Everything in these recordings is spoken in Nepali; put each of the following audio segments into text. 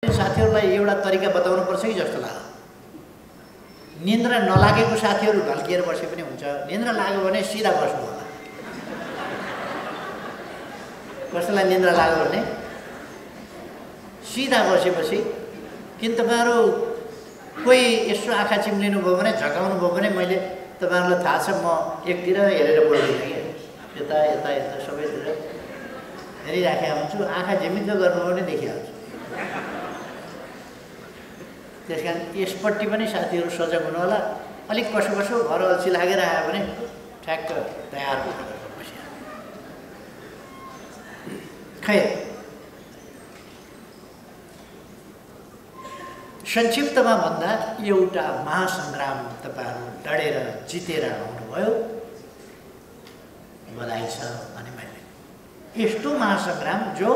साथीहरूलाई एउटा तरिका बताउनु पर्छ कि जस्तो लाग्यो। निन्द्रा नलागेको साथीहरू ढल्किएर बसे पनि हुन्छ, निन्द्रा लाग्यो भने सिधा बस्नु होला। कसैलाई निन्द्रा लाग्यो भने सिधा बसेपछि किन तपाईँहरू कोही यसो आँखा चिम्लिनु भयो भने झकाउनु भयो भने मैले तपाईँहरूलाई थाहा छ म एकतिर हेरेर बोल्दिनँ कि यता यता यता सबैतिर हेरिराखेको हुन्छु। आँखा झिमिक्क गर्नुभयो भने देखिहाल्छु। त्यस कारण यसपट्टि पनि साथीहरू सजग हुनु होला। अलिक कसो कसो घर अल्छी लागेर आयो भने ठ्याक्क तयार बस्यो। खै संक्षिप्तमा भन्दा एउटा महासङ्ग्राम तपाईँहरू लडेर जितेर आउनुभयो, बधाई छ भने मैले। यस्तो महासङ्ग्राम जो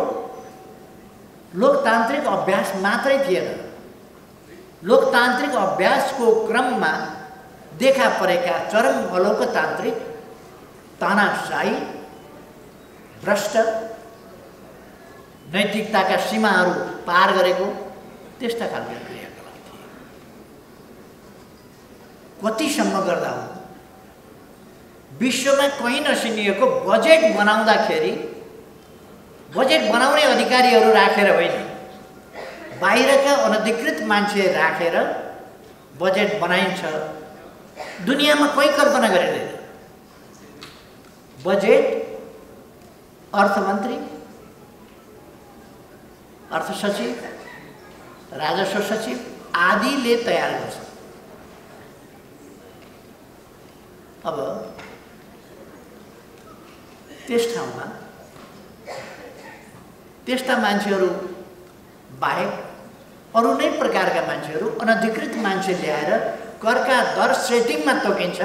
लोकतान्त्रिक अभ्यास मात्रै थिएन, लोकतान्त्रिक अभ्यासको क्रममा देखा परेका चरम अलोकतान्त्रिक तानाशाही भ्रष्ट नैतिकताका सीमाहरू पार गरेको त्यस्ता खालका क्रियाकलाप थिए। कतिसम्म गर्दा हो विश्वमा कहीँ नसुनिएको बजेट बनाउँदाखेरि बजेट बनाउने अधिकारीहरू राखेर होइन, बाहिरका अनधिकृत मान्छे राखेर बजेट बनाइन्छ। दुनियाँमा कोही कल्पना गरिँदैन। बजेट अर्थमन्त्री, अर्थ सचिव, राजस्व सचिव आदिले तयार गर्छ। अब त्यस ठाउँमा त्यस्ता मान्छेहरू बाहेक अरू नै प्रकारका मान्छेहरू, अनधिकृत मान्छे ल्याएर करका दर सेटिङमा तोकिन्छ,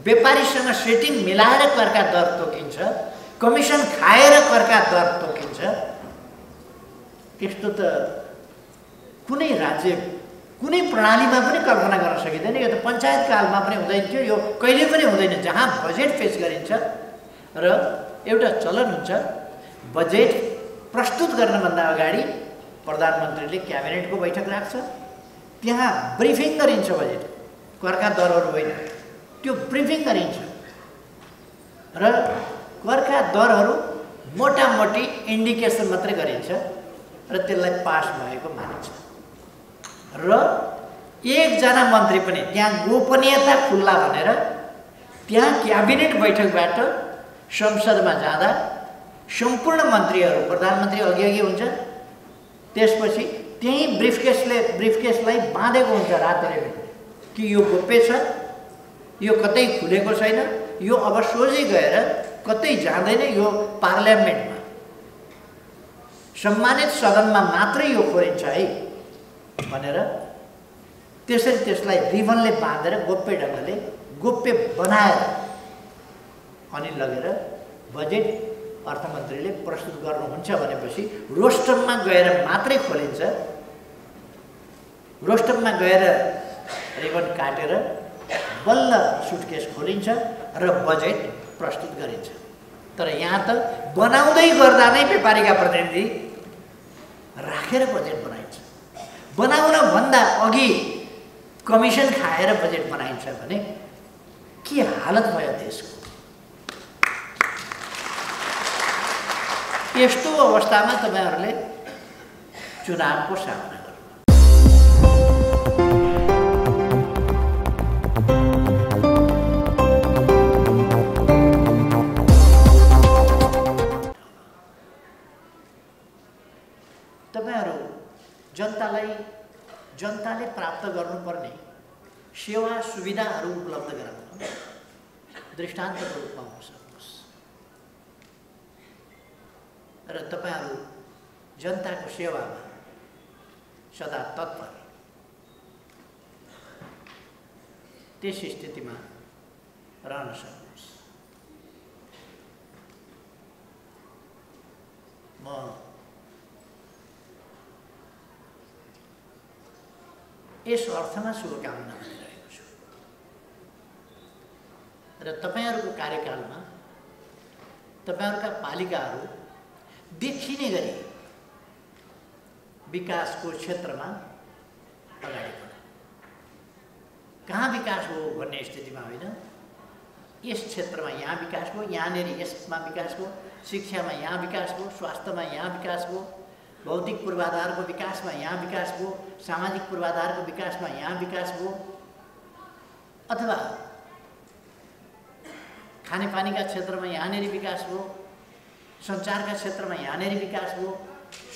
व्यापारीसँग सेटिङ मिलाएर करका दर तोकिन्छ, कमिसन खाएर करका दर तोकिन्छ। त्यस्तो त कुनै राज्य कुनै प्रणालीमा पनि कल्पना गर्न सकिँदैन। यो त पञ्चायत कालमा पनि हुँदैन थियो, यो कहिले पनि हुँदैन। जहाँ बजेट पेश गरिन्छ र एउटा चलन हुन्छ, बजेट प्रस्तुत गर्नभन्दा अगाडि प्रधानमन्त्रीले क्याबिनेटको बैठक राख्छ, त्यहाँ ब्रिफिङ गरिन्छ। बजेट करका दरहरू होइन, त्यो ब्रिफिङ गरिन्छ र करका दरहरू मोटामोटी इन्डिकेसन मात्रै गरिन्छ र त्यसलाई पास भएको मानिन्छ। र एकजना मन्त्री पनि त्यहाँ गोपनीयता खुल्ला भनेर त्यहाँ क्याबिनेट बैठकबाट संसदमा जाँदा सम्पूर्ण मन्त्रीहरू, प्रधानमन्त्री अघि हुन्छ, त्यसपछि त्यही ब्रिफकेसलाई बाँधेको हुन्छ रातले कि यो गोप्य छ, यो कतै खुलेको छैन, यो अब सोझै गएर कतै जाँदैन, यो पार्लियामेन्टमा सम्मानित सदनमा मात्रै यो खोलिन्छ है भनेर त्यसरी त्यसलाई रिबनले बाँधेर गोप्य ढङ्गले गोप्य बनाएर अनि लगेर बजेट अर्थमन्त्रीले प्रस्तुत गर्नुहुन्छ भनेपछि रोस्टममा गएर मात्रै खोलिन्छ। रोस्टममा गएर रिबन काटेर बल्ल सुटकेस खोलिन्छ र बजेट प्रस्तुत गरिन्छ। तर यहाँ त बनाउँदै गर्दा नै व्यापारीका प्रतिनिधि राखेर बजेट बनाइन्छ। बनाउन भन्दा अघि कमिसन खाएर बजेट बनाइन्छ भने के हालत भयो देशको। यस्तो अवस्थामा तपाईहरुले चुनावको सामना गर्नु। तपाईहरु जनताले प्राप्त गर्नुपर्ने सेवा सुविधाहरू उपलब्ध गराउन दृष्टान्तको रूपमा हुन सक्नुहोस् र तपाईहरु जनताको सेवामा सदा तत्पर त्यस स्थितिमा रहन सक्नुहोस्। म यस अर्थमा शुभकामना भनिरहेको छु र तपाईहरुको कार्यकालमा तपाईहरुका पालिकाहरू देखिने गरी विकासको क्षेत्रमा अगाडि बढ्यो। कहाँ विकास हो भन्ने स्थितिमा होइन, यस क्षेत्रमा यहाँ विकास भयो, यहाँनिर यसमा विकास भयो, शिक्षामा यहाँ विकास भयो, स्वास्थ्यमा यहाँ विकास भयो, भौतिक पूर्वाधारको विकासमा यहाँ विकास भयो, सामाजिक पूर्वाधारको विकासमा यहाँ विकास भयो, अथवा खानेपानीका क्षेत्रमा यहाँनिर विकास भयो, सञ्चारका क्षेत्रमा यहाँनिर विकास भयो,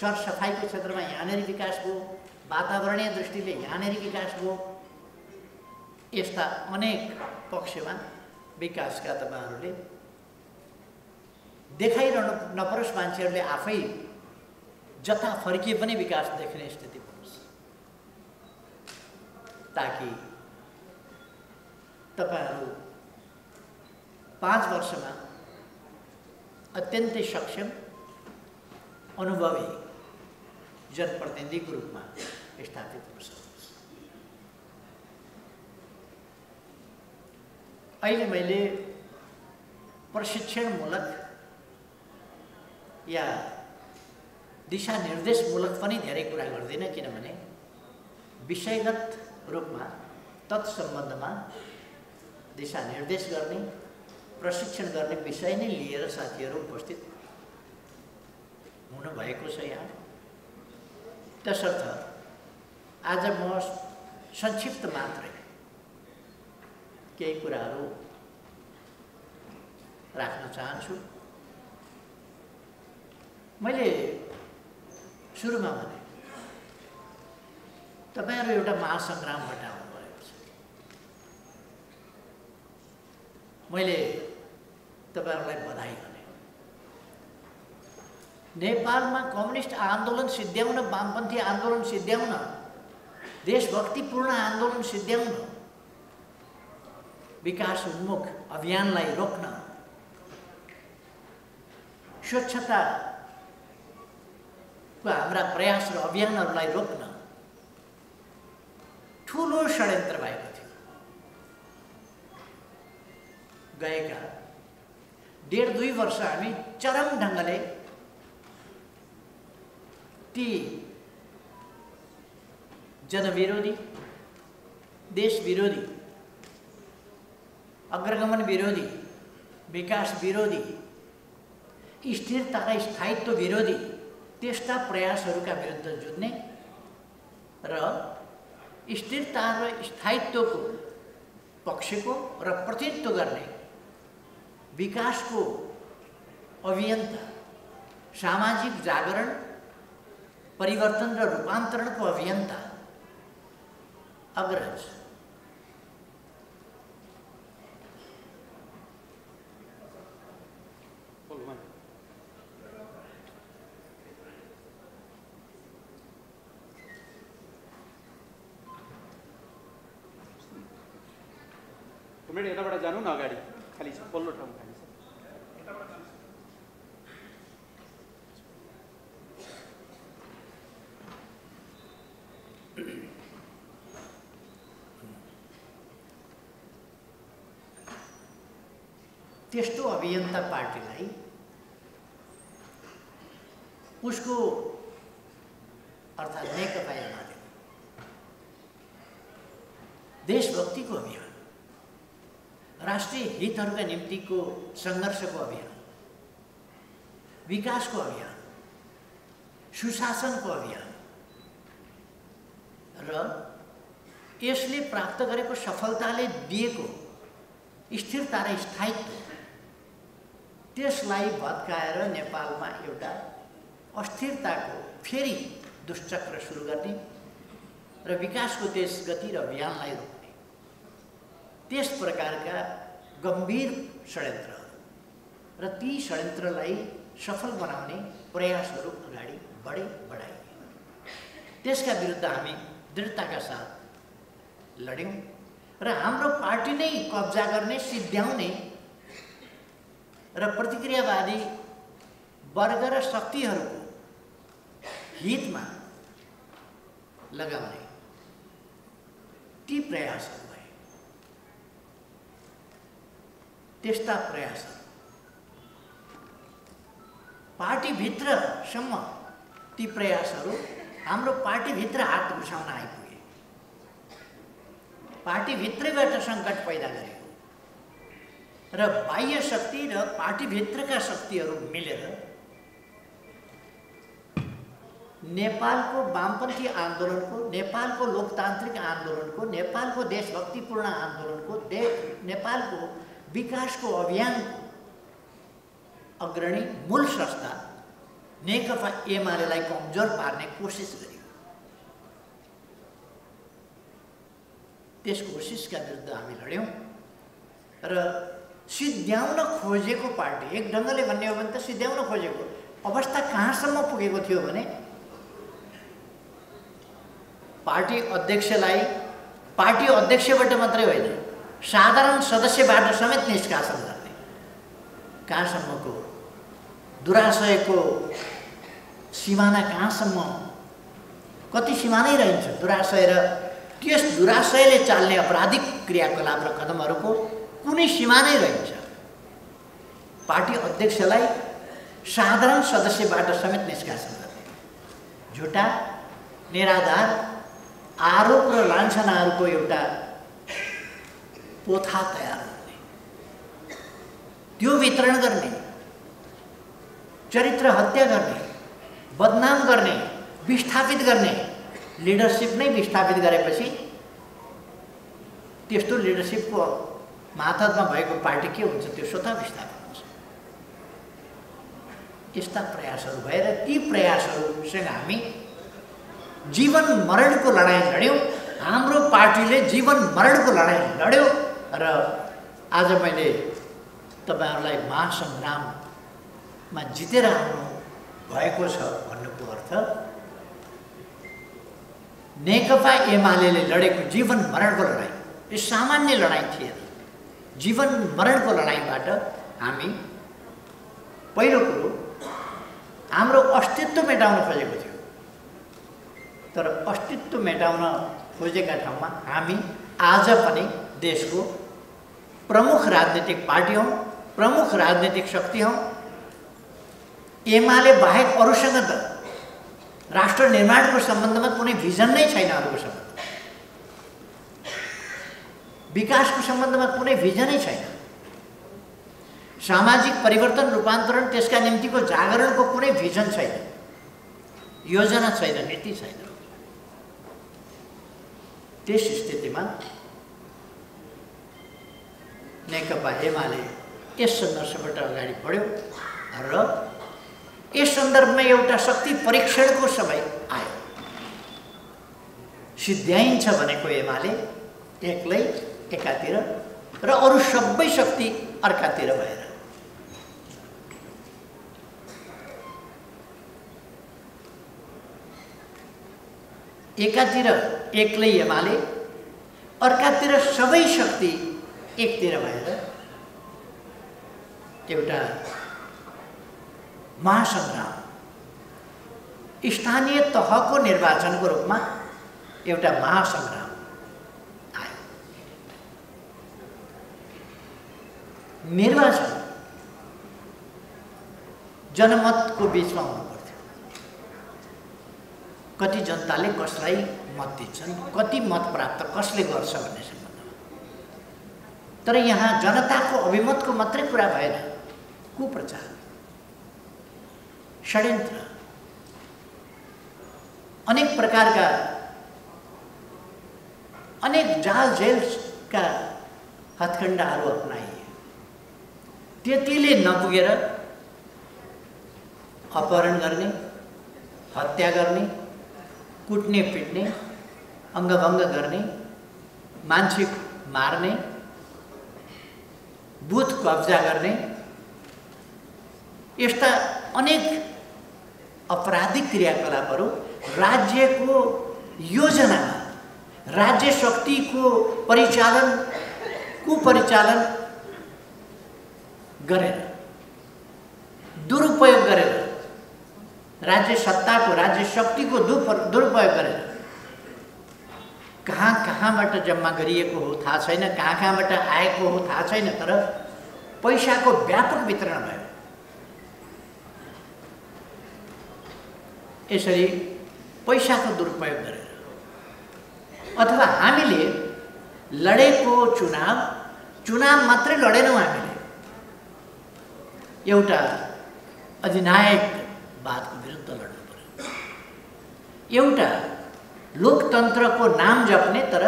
सरसफाइको क्षेत्रमा यहाँनिर विकास भयो, वातावरणीय दृष्टिले यहाँनिर विकास भयो। यस्ता अनेक पक्षमा विकासका तपाईँहरूले देखाइरहनु नपरोस्, मान्छेहरूले आफै जता फर्किए पनि विकास देख्ने स्थिति परोस्, ताकि तपाईँहरू 5 वर्षमा अत्यन्तै सक्षम अनुभवी जनप्रतिनिधिको रूपमा स्थापित हुन सक्नुहोस्। अहिले मैले प्रशिक्षणमूलक या दिशानिर्देशमूलक पनि धेरै कुरा गर्दिनँ, किनभने विषयगत रूपमा तत्सम्बन्धमा दिशानिर्देश गर्ने, प्रशिक्षण गर्ने विषय नै लिएर साथीहरू उपस्थित हुनुभएको छ यहाँ। त्यसर्थ आज म संक्षिप्त मात्रै केही कुराहरू राख्न चाहन्छु। मैले सुरुमा भने तपाईहरु एउटा महासंग्रामबाट आउनुभएको छ। मैले तपाईहरुलाई बधाई भने नेपालमा कम्युनिस्ट आन्दोलन सिद्ध्याउन, वामपन्थी आन्दोलन सिद्ध्याउन, देशभक्तिपूर्ण आन्दोलन सिद्ध्याउन, विकास उन्मुख अभियानलाई रोक्न, स्वच्छता हाम्रा प्रयास र अभियानहरूलाई रोक्न ठूलो षड्यन्त्र भएको थियो। गएका 1.5-2 वर्ष हामी चरम ढङ्गले ती जनविरोधी, देश विरोधी, अग्रगमन विरोधी, विकास विरोधी, स्थिरता र स्थायित्व विरोधी त्यस्ता प्रयासहरूका विरुद्ध जुझ्ने र स्थिरता र स्थायित्वको पक्षको र प्रतिनिधित्व गर्ने विकासको अभियन्ता, सामाजिक जागरण, परिवर्तन र रूपान्तरणको अभियन्ता अग्रज कमरेड यताबाट जानु न, अगाडि खाली छ, पल्लो ठाउँ खाली छ। त्यस्तो अभियन्ता पार्टीलाई उसको अर्थात् नेकपा एमाले देशभक्तिको अभियान, राष्ट्रिय हितहरूका निम्तिको सङ्घर्षको अभियान, विकासको अभियान, सुशासनको अभियान र यसले प्राप्त गरेको सफलताले दिएको स्थिरता र स्थायित्व, त्यसलाई भत्काएर नेपालमा एउटा अस्थिरताको फेरि दुष्चक्र सुरु गर्ने र विकासको त्यस गति र अभियानलाई रोक्ने, त्यस प्रकारका गम्भीर षड्यन्त्रहरू र ती षड्यन्त्रलाई सफल बनाउने प्रयासहरू अगाडि बढाइए। त्यसका विरुद्ध हामी दृढताका साथ लड्यौँ र हाम्रो पार्टी नै कब्जा गर्ने, सिद्ध्याउने र प्रतिक्रियावादी वर्ग र शक्तिहरूको हितमा लगाउने ती प्रयासहरू भए। त्यस्ता प्रयासहरू पार्टीभित्रसम्म ती प्रयासहरू हाम्रो पार्टीभित्र हात घुसाउन आइपुगे, पार्टीभित्रैबाट सङ्कट पैदा गरेको र बाह्य शक्ति र पार्टीभित्रका शक्तिहरू मिलेर नेपालको वामपन्थी आन्दोलनको, नेपालको लोकतान्त्रिक आन्दोलनको, नेपालको देशभक्तिपूर्ण आन्दोलनको, नेपालको विकासको अभियानको अग्रणी मूल संस्था नेकपा एमालेलाई कमजोर पार्ने कोसिस गरियो। त्यस कोसिसका विरुद्ध हामी लड्यौँ र सिद्ध्याउन खोजेको पार्टी, एक ढङ्गले भन्ने हो भने त सिद्ध्याउन खोजेको अवस्था कहाँसम्म पुगेको थियो भने पार्टी अध्यक्षबाट मात्रै होइन, साधारण सदस्यबाट समेत निष्कासन गर्ने कहाँसम्मको दुराशयको सिमाना कहाँसम्म, कति सिमानै रहन्छ दुराशय र त्यस दुराशयले चाल्ने आपराधिक क्रियाकलाप र कदमहरूको कुनै सीमा नै रहन्छ। पार्टी अध्यक्षलाई साधारण सदस्यबाट समेत निष्कासन गर्ने, झुटा निराधार आरोप र लान्छनाहरूको एउटा पोथा तयार गर्ने, त्यो वितरण गर्ने, चरित्र हत्या गर्ने, बदनाम गर्ने, विस्थापित गर्ने। लिडरसिप नै विस्थापित गरेपछि त्यस्तो लिडरसिपको मातहतमा भएको पार्टी के हुन्छ, त्यो स्वतः विस्थापित हुन्छ। यस्ता प्रयासहरू भएर ती प्रयासहरूसँग हामी जीवन मरणको लडाइँ लड्यौँ। हाम्रो पार्टीले जीवन मरणको लडाइँ लड्यो र आज मैले तपाईहरुलाई महासंग्राममा जितेर आउनु भएको छ भन्नुको अर्थ नेकपा एमालेले लडेको जीवन मरणको लडाइँ यो सामान्य लडाइँ थिएन। जीवन मरणको लडाइँबाट हामी पहिलो कुरो हाम्रो अस्तित्व मेटाउन खोजेको थियो, तर अस्तित्व मेटाउन खोजेका ठाउँमा हामी आज पनि देशको प्रमुख राजनीतिक पार्टी हौं, प्रमुख राजनीतिक शक्ति हौं। एमाले बाहेक अरूसँग त राष्ट्र निर्माणको सम्बन्धमा कुनै भिजन नै छैन, अरूको सम्बन्धमा विकासको सम्बन्धमा कुनै भिजनै छैन, सामाजिक परिवर्तन रूपान्तरण त्यसका निम्तिको जागरणको कुनै भिजन छैन, योजना छैन, नीति छैन। त्यस स्थितिमा नेकपा एमाले यस सङ्घर्षबाट अगाडि बढ्यो र यस सन्दर्भमा एउटा शक्ति परीक्षणको समय आयो। सिद्ध्याइन्छ भनेको एमाले एक्लै एकातिर र अरू सबै शक्ति अर्कातिर भएर एकातिर एक्लै एमाले, अर्कातिर सबै शक्ति एकतिर भएर एउटा महासंग्राम, स्थानीय तहको निर्वाचनको रूपमा एउटा महासंग्राम आयो। निर्वाचन जनमतको बीचमा हुनुपर्थ्यो। कति जनताले कसलाई मत दिन्छन्, कति मत प्राप्त कसले गर्छ भन्ने सम्बन्धमा। तर यहाँ जनताको अभिमतको मात्रै कुरा भएन, कुप्रचार, षड्यन्त्र, अनेक प्रकारका अनेक जाल जेलका हथकण्डाहरू अपनाइए। त्यतिले नपुगेर अपहरण गर्ने, हत्या गर्ने, कुट्ने पिट्ने, अङ्गभङ्ग गर्ने, मान्छे मार्ने, बुथ कब्जा गर्ने, यस्ता अनेक अपराधिक क्रियाकलापहरू राज्यको योजनामा, राज्य शक्तिको परिचालन, कुपरिचालन गरेर, दुरुपयोग गरेर, राज्य सत्ताको, राज्य शक्तिको दुरुपयोग गरेर कहाँबाट जम्मा गरिएको हो थाहा छैन, कहाँबाट आएको हो थाहा छैन, तर पैसाको व्यापक वितरण भयो। यसरी पैसाको दुरुपयोग गरेर अथवा हामीले लडेको चुनाव मात्रै लडेनौँ, हामीले एउटा अधिनायकवादको विरुद्ध लड्नु पर्यो, एउटा लोकतन्त्रको नाम जप्ने तर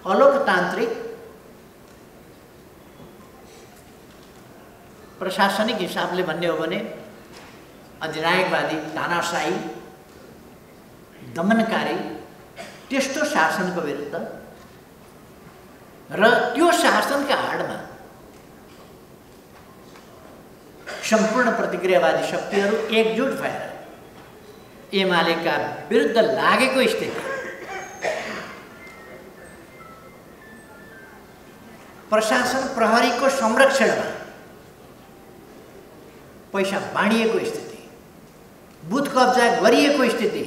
अलोकतान्त्रिक प्रशासनिक हिसाबले भन्ने हो भने अधिनायकवादी, तानाशाही, दमनकारी त्यस्तो शासनको विरुद्ध र त्यो शासनका आडमा सम्पूर्ण प्रतिक्रियावादी शक्तिहरू एकजुट भएर एमालेका विरुद्ध लागेको स्थिति, प्रशासन प्रहरीको संरक्षणमा पैसा बाँडिएको स्थिति, बुथ कब्जा गरिएको स्थिति,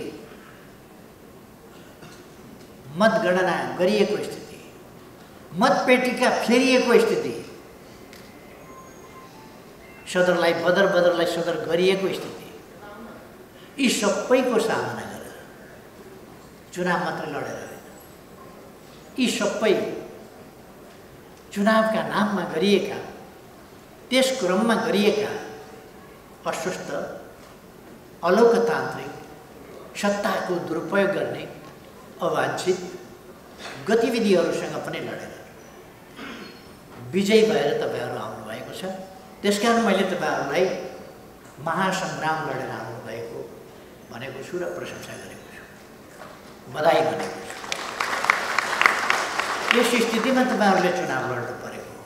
मतगणना गरिएको स्थिति, मतपेटिका फेरिएको स्थिति, सदरलाई बदरलाई सदर गरिएको स्थिति, यी सबैको सामना गरेर चुनाव मात्र लडेर होइन, यी सबै चुनावका नाममा गरिएका, त्यस क्रममा गरिएका अस्वस्थ अलोकतान्त्रिक सत्ताको दुरुपयोग गर्ने अवांछित गतिविधिहरूसँग पनि लडेर विजयी भएर तपाईहरु आउनुभएको छ। त्यसकारण मैले तपाईहरुलाई महासंग्राम लडेर आउनुभएको भनेको छु र प्रशंसा गरेको छु, बधाई भनेको छु। यस स्थितिमा तपाईहरुले चुनाव लड्नु परेको हो।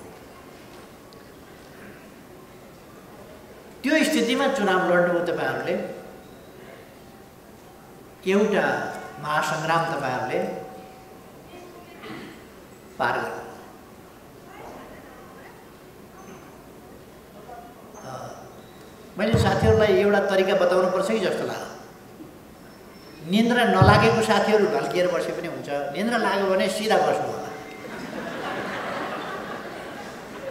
त्यो स्थितिमा चुनाव लड्नुभयो तपाईहरुले, एउटा महासंग्राम तपाईहरुले पार गर्नु। मैले साथीहरुलाई एउटा तरिका बताउनु पर्छ कि जस्तो लाग्यो। निन्द्रा नलागेको साथीहरु ढल्किएर बसे पनि हुन्छ, निन्द्रा लाग्यो भने सिधा बस्नु होला।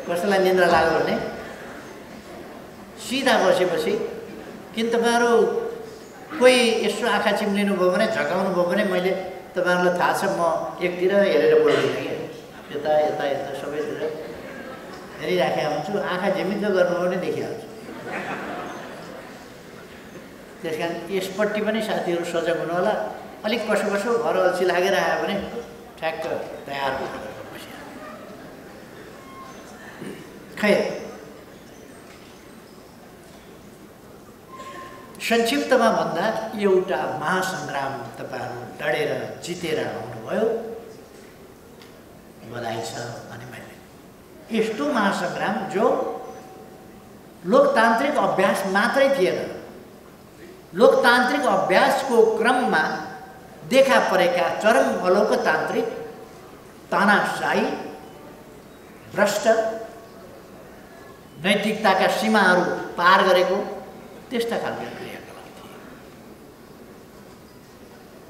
कसैलाई निन्द्रा लाग्यो भने सिधा बसेपछि, किन तपाईहरु कोही यसो आँखा चिम्लिनु भयो भने, झकाउनु भयो भने मैले तपाईहरुलाई थाहा छ म एकतिर हेरेर बोल्दिनँ के, यता यता यता सबैतिर हेरिराखेको हुन्छु। आँखा झिमिक्क गर्नु भने देखिहाल्छु। त्यसकारण यसपट्टि पनि साथीहरु सजग हुनु होला। अलिक कसो कसो घर अल्छी लागेर आयो भने ठ्याक्क तयार भएर बस्या। खैर, संक्षिप्तमा भन्दा एउटा महासंग्राम तपाईहरु लडेर जितेर आउनुभयो, बधाई छ भने मैले। यस्तो महासंग्राम जो लोकतान्त्रिक अभ्यास मात्रै थिएन, लोकतान्त्रिक अभ्यासको क्रममा देखा परेका चरम अलोकतान्त्रिक, तानाशाही, भ्रष्ट, नैतिकताका सीमाहरू पार गरेको त्यस्ता खालका क्रियाकलाप थिए।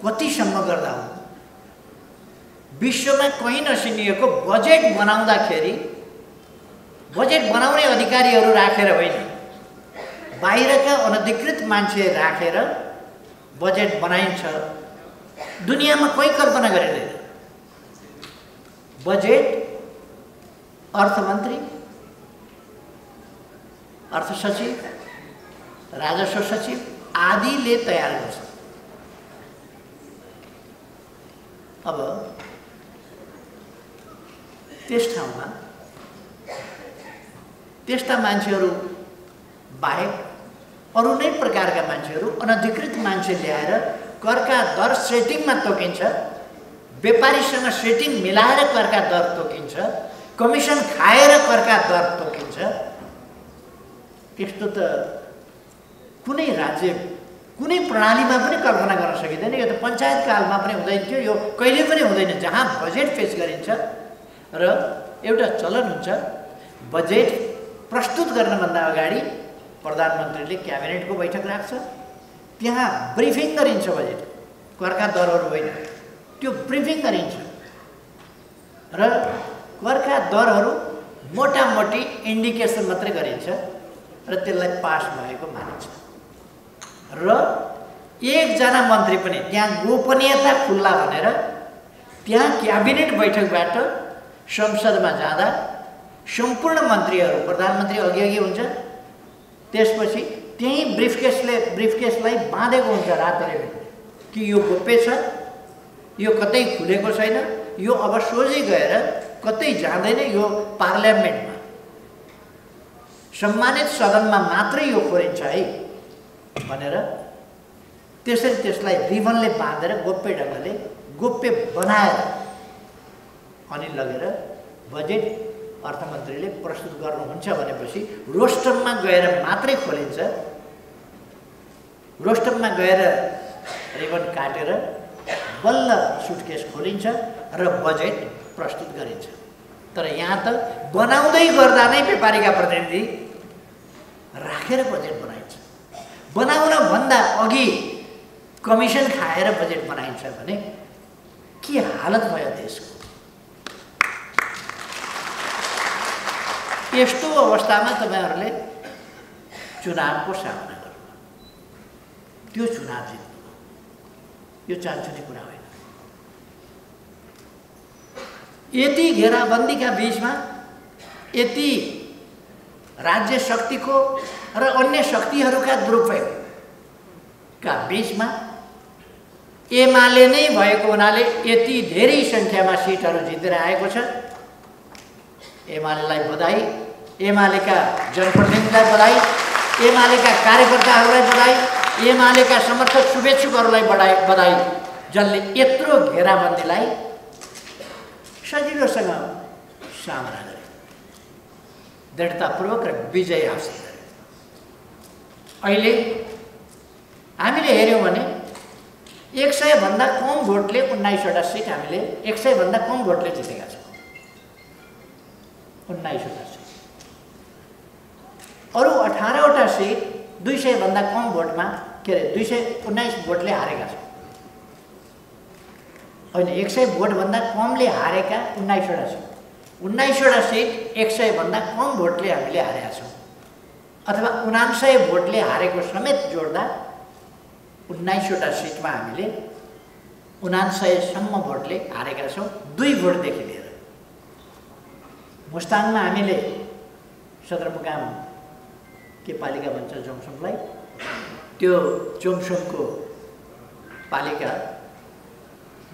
कतिसम्म गर्दा हो विश्वमा कहीँ नसिनिएको बजेट बनाउँदाखेरि बजेट बनाउने अधिकारीहरू राखेर होइन, बाहिरका अनधिकृत मान्छे राखेर बजेट बनाइन्छ। दुनियाँमा कोही कल्पना गरेदैन। बजेट अर्थमन्त्री, अर्थ सचिव, राजस्व सचिव आदिले तयार गर्छ। अब त्यस ठाउँमा त्यस्ता मान्छेहरू बाहेक अरू नै प्रकारका मान्छेहरू, अनधिकृत मान्छे ल्याएर करका दर सेटिङमा तोकिन्छ, व्यापारीसँग सेटिङ मिलाएर करका दर तोकिन्छ, कमिसन खाएर करका दर तोकिन्छ। त्यस्तो त कुनै राज्य, कुनै प्रणालीमा पनि कल्पना गर्न सकिँदैन। यो त पञ्चायत कालमा पनि हुँदैन थियो, यो कहिले पनि हुँदैन। जहाँ बजेट पेश गरिन्छ र एउटा चलन हुन्छ, बजेट प्रस्तुत गर्नभन्दा अगाडि प्रधानमन्त्रीले क्याबिनेटको बैठक राख्छ, त्यहाँ ब्रिफिङ गरिन्छ। बजेट करका दरहरू होइन, त्यो ब्रिफिङ गरिन्छ र करका दरहरू मोटामोटी इन्डिकेसन मात्रै गरिन्छ र त्यसलाई पास भएको मानिन्छ। र एकजना मन्त्री पनि त्यहाँ गोपनीयता खुल्ला भनेर त्यहाँ क्याबिनेट बैठकबाट संसदमा जाँदा सम्पूर्ण मन्त्रीहरू प्रधानमन्त्री अघि हुन्छ, त्यसपछि त्यही ब्रिफकेसलाई बाँधेको हुन्छ रातले कि यो गोप्य छ, यो कतै खुलेको छैन, यो अब सोझै गएर कतै जाँदैन, यो पार्लियामेन्टमा सम्मानित सदनमा मात्रै यो खोलिन्छ है भनेर त्यसरी त्यसलाई रिबनले बाँधेर गोप्य ढङ्गले गोप्य बनाएर अनि लगेर बजेट अर्थमन्त्रीले प्रस्तुत गर्नुहुन्छ भनेपछि रोस्टममा गएर मात्रै खोलिन्छ, रोस्टममा गएर रिबन काटेर बल्ल सुटकेस खोलिन्छ र बजेट प्रस्तुत गरिन्छ। तर यहाँ त बनाउँदै गर्दा नै व्यापारीका प्रतिनिधि राखेर बजेट बनाइन्छ। बनाउन भन्दा अघि कमिसन खाएर बजेट बनाइन्छ भने के हालत भयो देशको। यस्तो अवस्थामा तपाईहरुले चुनावको सामना गर्नु, त्यो चुनाव जित्नु यो चान्चुने कुरा होइन। यति घेराबन्दीका बीचमा, यति राज्य शक्तिको र अन्य शक्तिहरूका दुरुपयोगका बीचमा एमाले नै भएको हुनाले यति धेरै संख्यामा सिटहरू जितेर आएको छ। एमालेलाई बधाई, एमालेका जनप्रतिनिधिलाई बधाई, एमालेका कार्यकर्ताहरूलाई बधाई, एमालेका समर्थक शुभेच्छुकहरूलाई बधाई, जसले यत्रो घेराबन्दीलाई सजिलोसँग सामना गरे, दृढतापूर्वक र विजय हासिल गरे। अहिले हामीले हेर्यौं भने 100 भन्दा कम भोटले 19वटा सिट हामीले 100 भन्दा कम भोटले जितेका छौं। 19वटा सिट, अरु 18वटा सिट 200 भन्दा कम भोटमा 219 भोटले हारेका छौं। होइन, 100 भोट भन्दा कमले हारेका 19वटा सिट, 19वटा सिट 100 भन्दा कम भोटले हामीले हारेका छौं, अथवा 99 भोटले हारेको समेत जोड्दा 19वटा सिटमा हामीले 99 सम्म भोटले हारेका छौं, 2 भोटदेखि लिएर। मुस्ताङमा हामीले सदरमुकाम के पालिका भन्छ जोमसोमलाई, त्यो जोमसोमको पालिका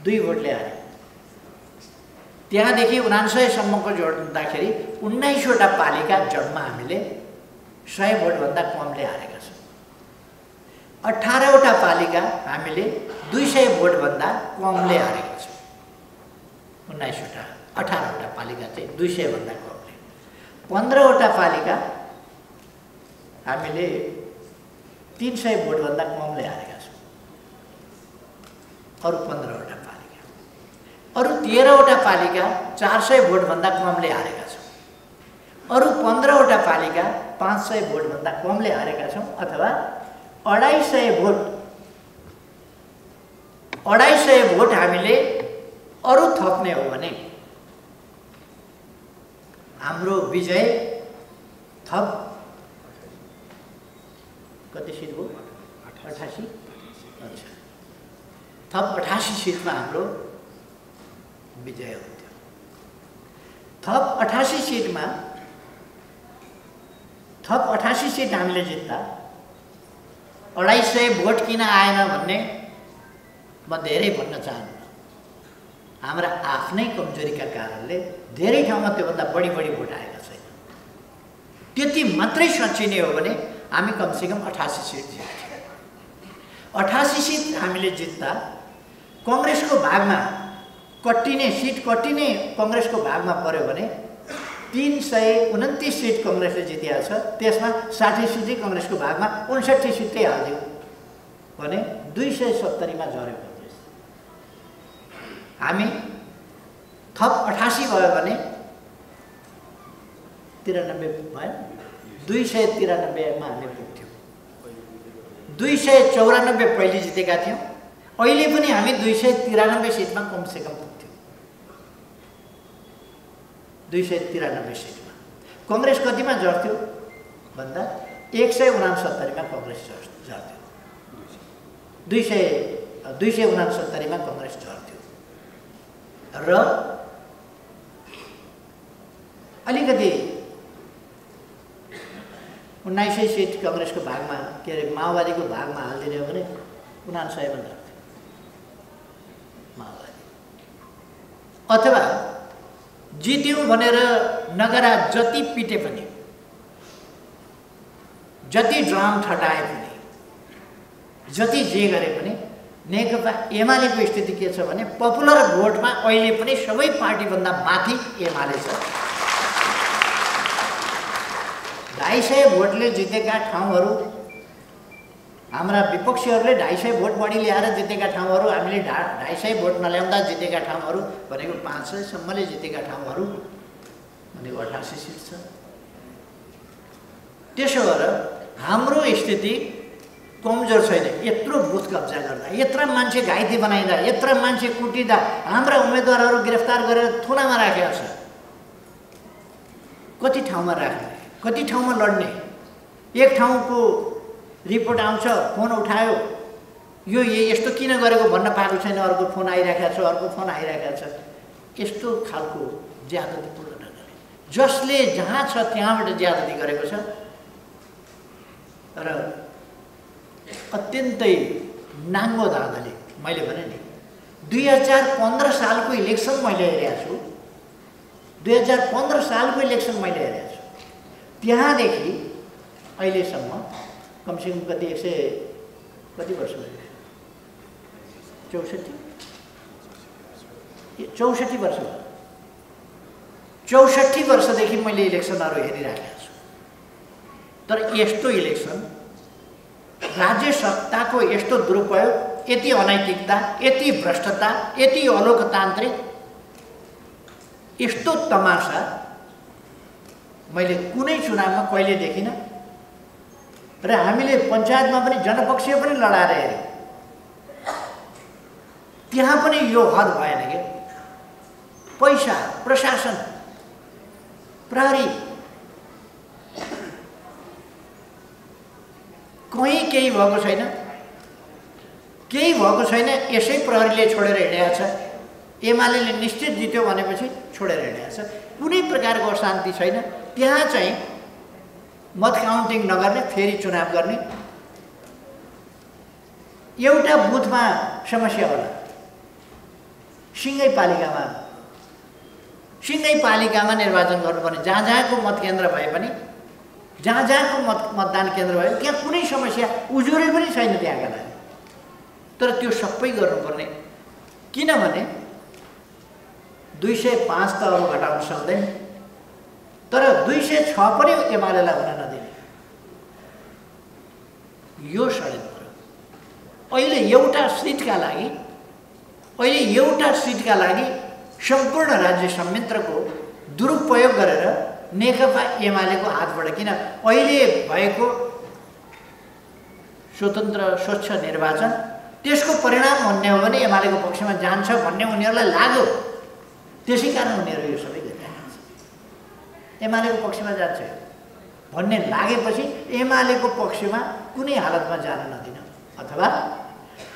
2 भोटले हारे। त्यहाँदेखि 99 सम्मको जोड्दाखेरि 19वटा पालिका जम्मा हामीले 100 भोट भन्दा कमले हारेका छौं। 18वटा पालिका हामीले 200 भोट भन्दा कमले हारेका छौं। 18वटा पालिका चाहिँ 200 भन्दा कमले। 15वटा पालिका हामीले 300 भोट भन्दा कमले हारेका छौं। अरु 15वटा पालिका, अरु 13वटा पालिका 400 भोट भन्दा कमले हारेका छौं। अरु 15वटा पालिका 500 भोट भन्दा कमले हारेका छौं, अथवा 250 भोट हामीले अरु थप्ने हो भने हाम्रो विजय थप कति सिट हो? 88। अच्छा, थप 88 सिटमा हाम्रो विजय हुन्थ्यो। थप 88 सिटमा थप 88 सिट हामीले जित्दा 250 भोट किन आएन भन्ने म धेरै भन्न चाहन्छु। हाम्रा आफ्नै कमजोरीका कारणले धेरै ठाउँमा त्योभन्दा बढी भोट आएका छैन। त्यति मात्रै सचिने हो भने हामी कमसेकम 88 सिट जित्थ्यौँ। 88 सिट हामीले जित्दा कांग्रेसको भागमा कट्टिने कांग्रेसको भागमा पर्यो भने 329 सिट कांग्रेसले जितेको छ। त्यसमा 60 सिटै कांग्रेसको भागमा 59 सिटै हाल्दियो भने 270 मा झर्यो कांग्रेस। हामी थप 88 भयो भने 93 भयो, 293 मा हामी पुग्थ्यौं। 294 पहिले जितेका थियौं, अहिले पनि हामी 293 सिटमा कमसेकम पुग्थ्यौं। 293 सिटमा कांग्रेस कतिमा झर्थ्यो भन्दा 169 मा कांग्रेस झर्थ्यो। 269 मा कङ्ग्रेस झर्थ्यो र अलिकति 1900 सिट कङ्ग्रेसको भागमा के अरे माओवादीको भागमा हालिदिने हो भने 59 मा झर्थ्यो माओवादी। अथवा जित्यौँ भनेर नगरा जति पिटे पनि, जति ड्राम ठटाए पनि, जति जे गरे पनि नेकपा एमालेको स्थिति के छ भने पपुलर भोटमा अहिले पनि सबै पार्टीभन्दा माथि एमाले छ। 250 भोटले जितेका ठाउँहरू, हाम्रा विपक्षीहरूले 250 भोट बढी ल्याएर जितेका ठाउँहरू, हामीले 250 भोट नल्याउँदा जितेका ठाउँहरू भनेको 500 सम्मले जितेका ठाउँहरू भनेको 88 सिट छ। त्यसो भएर हाम्रो स्थिति कमजोर छैन। यत्रो बुथ कब्जा गर्दा, यत्रा मान्छे घाइते बनाइदा, यत्रा मान्छे कुटिँदा, हाम्रा उम्मेदवारहरू गिरफ्तार गरेर थुनामा राखेको छ। कति ठाउँमा राख्ने, कति ठाउँमा लड्ने? एक ठाउँको रिपोर्ट आउँछ, फोन उठायो, यो यस्तो किन गरेको भन्न पाएको छैन, अर्को फोन आइरहेको छ, अर्को फोन आइरहेको छ। यस्तो खालको ज्यादतीपूर्ण ढङ्गले जसले जहाँ छ त्यहाँबाट ज्यादती गरेको छ र अत्यन्तै नाङ्गो धाँधले। मैले भने नि 2015 सालको इलेक्सन मैले हेरेको छु, 2015 सालको इलेक्सन मैले हेरेको छु। त्यहाँदेखि अहिलेसम्म कमसेकम कति 100 कति वर्ष भयो? 64 वर्ष भयो। 64 वर्षदेखि मैले इलेक्सनहरू हेरिरहेको छु। तर यस्तो इलेक्सन, राज्य सत्ताको यस्तो दुरुपयोग, यति अनैतिकता, यति भ्रष्टता, यति अलोकतान्त्रिक, यस्तो तमासा मैले कुनै चुनावमा कहिले देखिनँ। र हामीले पञ्चायतमा पनि जनपक्षीय पनि लडाएर हेऱ्यौँ, त्यहाँ पनि यो हद भएन के? पैसा, प्रशासन, प्रहरी कहीँ केही भएको छैन, केही भएको छैन। यसै प्रहरीले छोडेर हिँडेको छ। एमाले निश्चित जित्यो भनेपछि छोडेर हिँडेको छ। कुनै प्रकारको अशान्ति छैन। त्यहाँ चाहिँ मत काउन्टिङ नगर्ने, फेरि चुनाव गर्ने। एउटा बुथमा समस्या होला, सिँगै पालिकामा निर्वाचन गर्नुपर्ने, जहाँ जहाँको मत केन्द्र भए पनि, जहाँ जहाँको मतदान केन्द्र भयो त्यहाँ कुनै समस्या उजुरै पनि छैन त्यहाँका लागि। तर त्यो सबै गर्नुपर्ने, किनभने 205 त अरू घटाउन सक्दैन, तर 206 पनि एमालेलाई हुन नदिने यो षड्यन्त्र। अहिले एउटा सिटका लागि सम्पूर्ण राज्य संयन्त्रको दुरुपयोग गरेर नेकपा एमालेको हातबाट, किन अहिले भएको स्वतन्त्र स्वच्छ निर्वाचन त्यसको परिणाम भन्ने हो भने एमालेको पक्षमा जान्छ भन्ने उनीहरूलाई लाग्यो। त्यसै कारण उनीहरू यो सबै गरिरहेका छन्। एमालेको पक्षमा जान्छ भन्ने लागेपछि एमालेको पक्षमा कुनै हालतमा जान नदिन, अथवा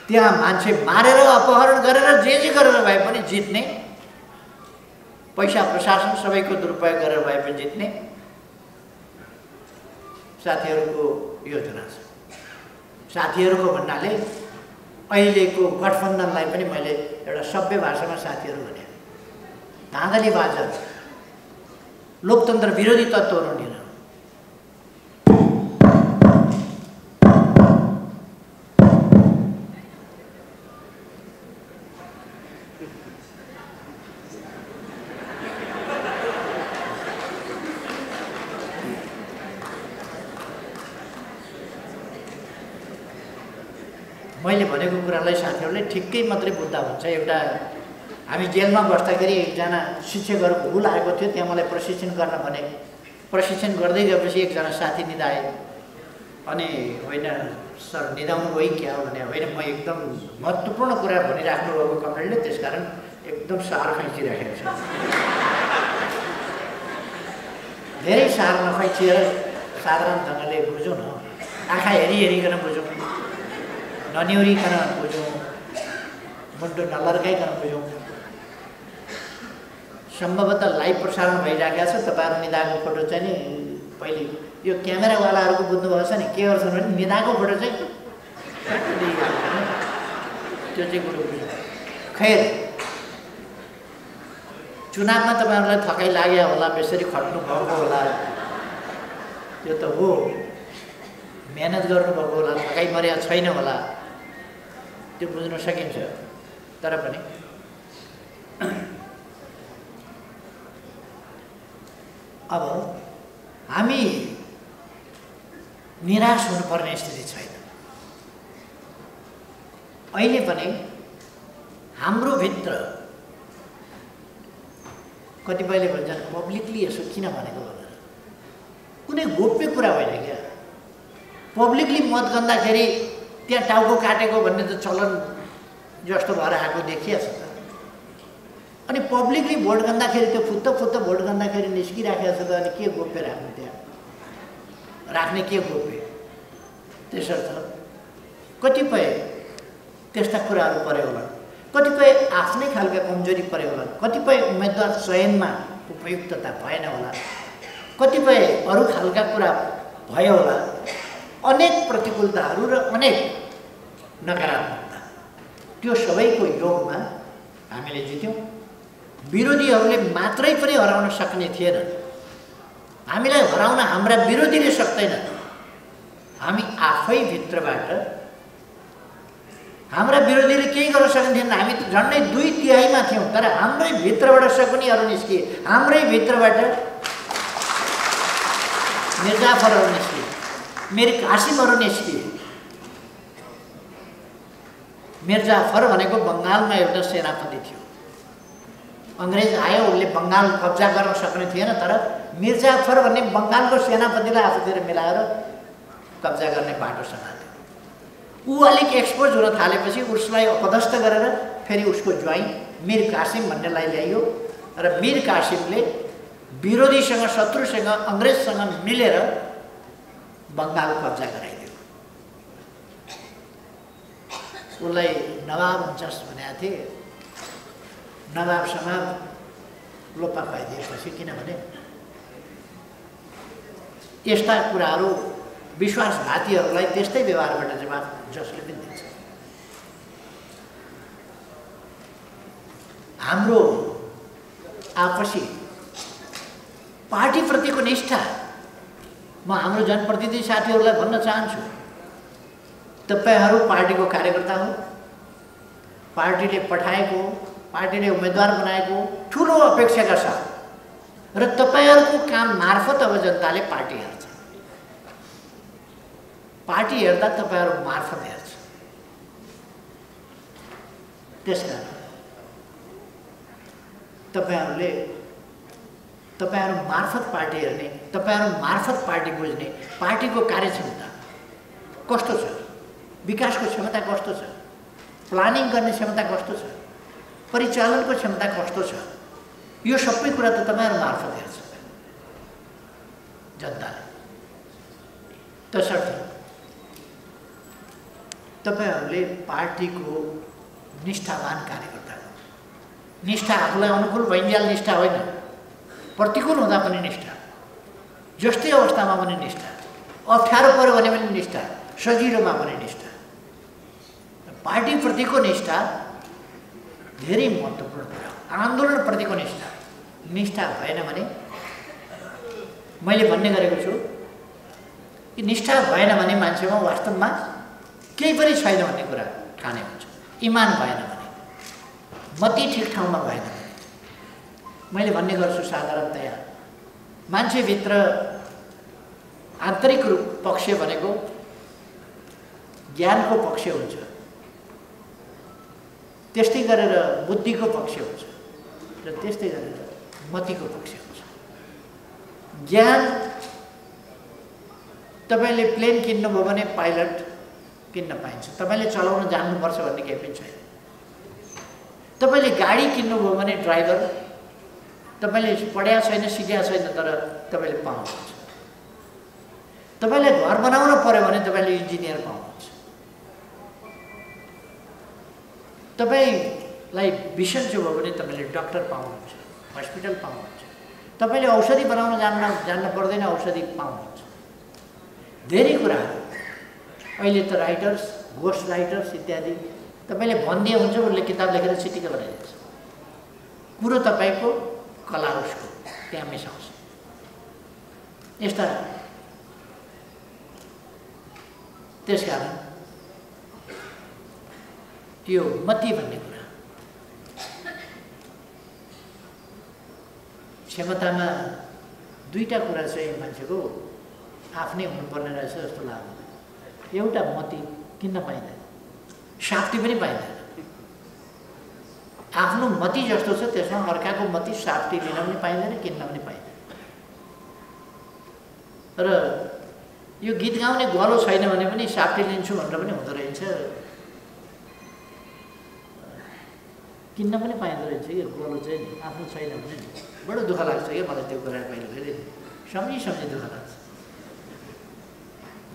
त्यहाँ मान्छे मारेर अपहरण गरेर जे गरेर भए पनि जित्ने, पैसा प्रशासन सबैको दुरुपयोग गरेर भए पनि जित्ने साथीहरूको योजना छ। साथीहरूको भन्नाले अहिलेको गठबन्धनलाई पनि मैले एउटा सभ्य भाषामा साथीहरू भने, धाँधली बाजा, लोकतन्त्र विरोधी तत्त्वहरू लिएर मैले भनेको कुरालाई साथीहरूले ठिक्कै मात्रै बुझ्दा हुन्छ। एउटा हामी जेलमा बस्दाखेरि एकजना शिक्षकहरूको भुल आएको थियो, त्यहाँ मलाई प्रशिक्षण गर्न भने। प्रशिक्षण गर्दै गएपछि एकजना साथी निधाए, अनि होइन सर निधाउनु गई क्या हो भने, होइन म एकदम महत्त्वपूर्ण कुरा भनिराख्नु भएको कमरेडले, त्यसकारण एकदम सार खैँचिराखेको छ। धेरै सार नखैँचिएर साधारण ढङ्गले बुझौँ न, आँखा हेरिकन बुझौँ। नन्यौरिकन बुझौँ, मुन्टो नलर्काइकन बुझौँ। सम्भवतः लाइभ प्रसारण भइरहेको छ। तपाईँहरू निदाको फोटो चाहिँ नि पहिले यो क्यामेरावालाहरूको बुझ्नुभएको छ नि के गर्छ भने निदाको फोटो चाहिँ त्यो चाहिँ कुरो बुझ्नु। खैर, चुनावमा तपाईँहरूलाई थकाइ लाग्यो होला, बेसरी खट्नु भएको होला, त्यो त हो, मेहनत गर्नुभएको होला, थकाइ मर्या छैन होला, त्यो बुझ्न सकिन्छ। तर पनि अब हामी निराश हुनुपर्ने स्थिति छैन। अहिले पनि हाम्रो भित्र कतिपयले भन्छन् पब्लिकली यसो किन भनेको भनेर। कुनै गोप्य कुरा होइन क्या। पब्लिकली मत गर्दाखेरि त्यहाँ टाउको काटेको भन्ने त चलन जस्तो भएर आएको देखिया छ त। अनि पब्लिकली भोट गर्दाखेरि त्यो फुत्त भोट गर्दाखेरि निस्किराखेको छ त, अनि के गोप्य राख्ने त्यहाँ? राख्ने के गोप्य? त्यसर्थ कतिपय त्यस्ता कुराहरू पऱ्यो होला, कतिपय आफ्नै खालका कमजोरी पऱ्यो होला, कतिपय उम्मेदवार चयनमा उपयुक्तता भएन होला, कतिपय अरू खालका कुरा भयो होला, अनेक प्रतिकूलताहरू र अनेक नकारात्मकता, त्यो सबैको योगमा हामीले जित्यौँ। विरोधीहरूले मात्रै पनि हराउन सक्ने थिएन। हामीलाई हराउन हाम्रा विरोधीले सक्दैनन्। हामी आफै भित्रबाट हाम्रा विरोधीले केही गर्न सकिन्थेन। हामी त झन्डै 2/3 थियौँ, तर हाम्रै भित्रबाट शकुनीहरू निस्किए, हाम्रै भित्रबाट मिर्जाफरहरू निस्किए, मीर कासिमहरू निस्किए। मिर्जाफर भनेको बङ्गालमा एउटा सेनापति थियो। अङ्ग्रेज आयो, उसले बङ्गाल कब्जा गर्न सक्ने थिएन, तर मिर्जाफर भन्ने बङ्गालको सेनापतिलाई आफूतिर मिलाएर कब्जा गर्ने बाटो समात्यो। ऊ अलिक एक्सपोज हुन थालेपछि उसलाई अपदस्थ गरेर फेरि उसको ज्वाइँ मीर कासिम भन्नेलाई ल्याइयो र मीर कासिमले विरोधीसँग, शत्रुसँग, अङ्ग्रेजसँग मिलेर बङ्गाल कब्जा गराइदियो। उसलाई नवाब हुन्छस् भनेका थिए। नवाबसँग लोपा खुवाइदिएपछि, किनभने यस्ता कुराहरू विश्वासघातीहरूलाई त्यस्तै व्यवहारबाट जवाब जसले पनि दिन्छ। हाम्रो आपसी पार्टीप्रतिको निष्ठा म हाम्रो जनप्रतिनिधि साथीहरूलाई भन्न चाहन्छु, तपाईँहरू पार्टीको कार्यकर्ता हो, पार्टीले पठाएको, पार्टीले उम्मेदवार बनाएको ठुलो अपेक्षाका साथ र तपाईँहरूको काम मार्फत अब जनताले पार्टी हेर्छ। पार्टी हेर्दा तपाईँहरू मार्फत हेर्छ। त्यसकारण तपाईँहरू मार्फत पार्टी हेर्ने, तपाईँहरू मार्फत पार्टी बुझ्ने, पार्टीको कार्यक्षमता कस्तो छ, विकासको क्षमता कस्तो छ, प्लानिङ गर्ने क्षमता कस्तो छ, परिचालनको क्षमता कस्तो छ, यो सबै कुरा त तपाईँहरू मार्फत हेर्छ जनताले। तसर्थ तपाईँहरूले पार्टीको निष्ठावान कार्यकर्ता हो। निष्ठा आफूलाई अनुकूल भइन्जेल निष्ठा होइन, प्रतिकूल हुँदा पनि निष्ठा, जस्तै अवस्थामा पनि निष्ठा, अप्ठ्यारो पऱ्यो भने पनि निष्ठा, सजिलोमा पनि निष्ठा। पार्टीप्रतिको निष्ठा धेरै महत्त्वपूर्ण कुरा हो। आन्दोलनप्रतिको निष्ठा भएन भने, मैले भन्ने गरेको छु कि निष्ठा भएन भने मान्छेमा वास्तवमा केही पनि छैन भन्ने कुरा ठाने हुन्छ। इमान भएन भने, मती ठिक ठाउँमा भएन भने, मैले भन्ने गर्छु साधारणतया मान्छेभित्र आन्तरिक पक्ष भनेको ज्ञानको पक्ष हुन्छ, त्यस्तै गरेर बुद्धिको पक्ष हुन्छ र त्यस्तै गरेर मतिको पक्ष हुन्छ। ज्ञान, तपाईँले प्लेन किन्नुभयो भने पाइलट किन्न पाइन्छ, तपाईँले चलाउन जान्नुपर्छ भन्ने केही पनि छैन। तपाईँले गाडी किन्नुभयो भने ड्राइभर, तपाईँले पढ्या छैन, सिकेका छैन, तर तपाईँले पाउनुहुन्छ। तपाईँले घर बनाउन पर्यो भने तपाईँले इन्जिनियर पाउनुहुन्छ। तपाईलाई बिसन्चो भयो भने तपाईले डाक्टर पाउनुहुन्छ, हस्पिटल पाउनुहुन्छ। तपाईले औषधि बनाउन जान्न पर्दैन, औषधि पाउनुहुन्छ। धेरै कुराहरू अहिले त राइटर्स, घोस्ट राइटर्स इत्यादि तपाईले भनिदिए हुन्छ, उसले किताब लेखेर चिटिक्क बनाइदिन्छ। कुरो तपाईको कला उसको त्यहाँ मिसाउँछ। यस्ता त्यसकारण यो मति भन्ने कुरा क्षमतामा दुईटा कुरा चाहिँ मान्छेको आफ्नै हुनुपर्ने रहेछ जस्तो लाग्छ। एउटा मति किन्न पाइँदैन, शाक्ति पनि पाइँदैन। आफ्नो मति जस्तो छ त्यसमा अर्काको मति शाक्ति लिन पनि पाइँदैन, किन्न पनि पाइँदैन। र यो गीत गाउने गलो छैन भने पनि शाक्ति लिन्छु भनेर पनि हुँदो रहेछ, किन्न पनि पाइँदो रहेछ। यो गलो चाहिँ आफ्नो छैन भने बडो दुःख लाग्छ क्या मलाई त्यो कुरा। कहिले कहिले सम्झी दुःख लाग्छ।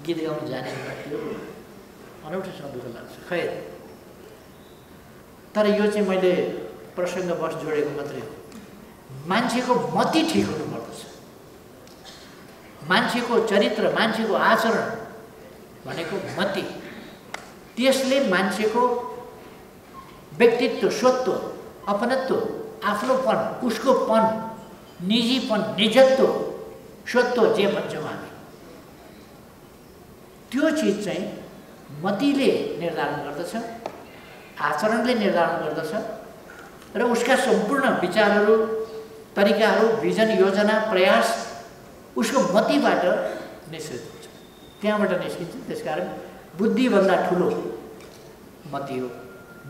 गीत गाउनु जाने त्यो अनौठोसँग दुःख लाग्छ। खैर, तर यो चाहिँ मैले प्रसङ्गवश जोडेको मात्रै हो। मान्छेको मति ठिक हुनुपर्दछ। मान्छेको चरित्र, मान्छेको आचरण भनेको मति। त्यसले मान्छेको व्यक्तित्व, स्वत्व, अपनत्व, आफ्नोपन, उसकोपन, निजीपन, निजत्व, स्वत्व जे भन्छौँ हामी, त्यो चिज चाहिँ मतिले निर्धारण गर्दछ, आचरणले निर्धारण गर्दछ र उसका सम्पूर्ण विचारहरू, तरिकाहरू, भिजन, योजना, प्रयास उसको मतिबाट निश्चित हुन्छ, त्यहाँबाट निस्किन्छ। त्यसकारण बुद्धिभन्दा ठुलो मति हो,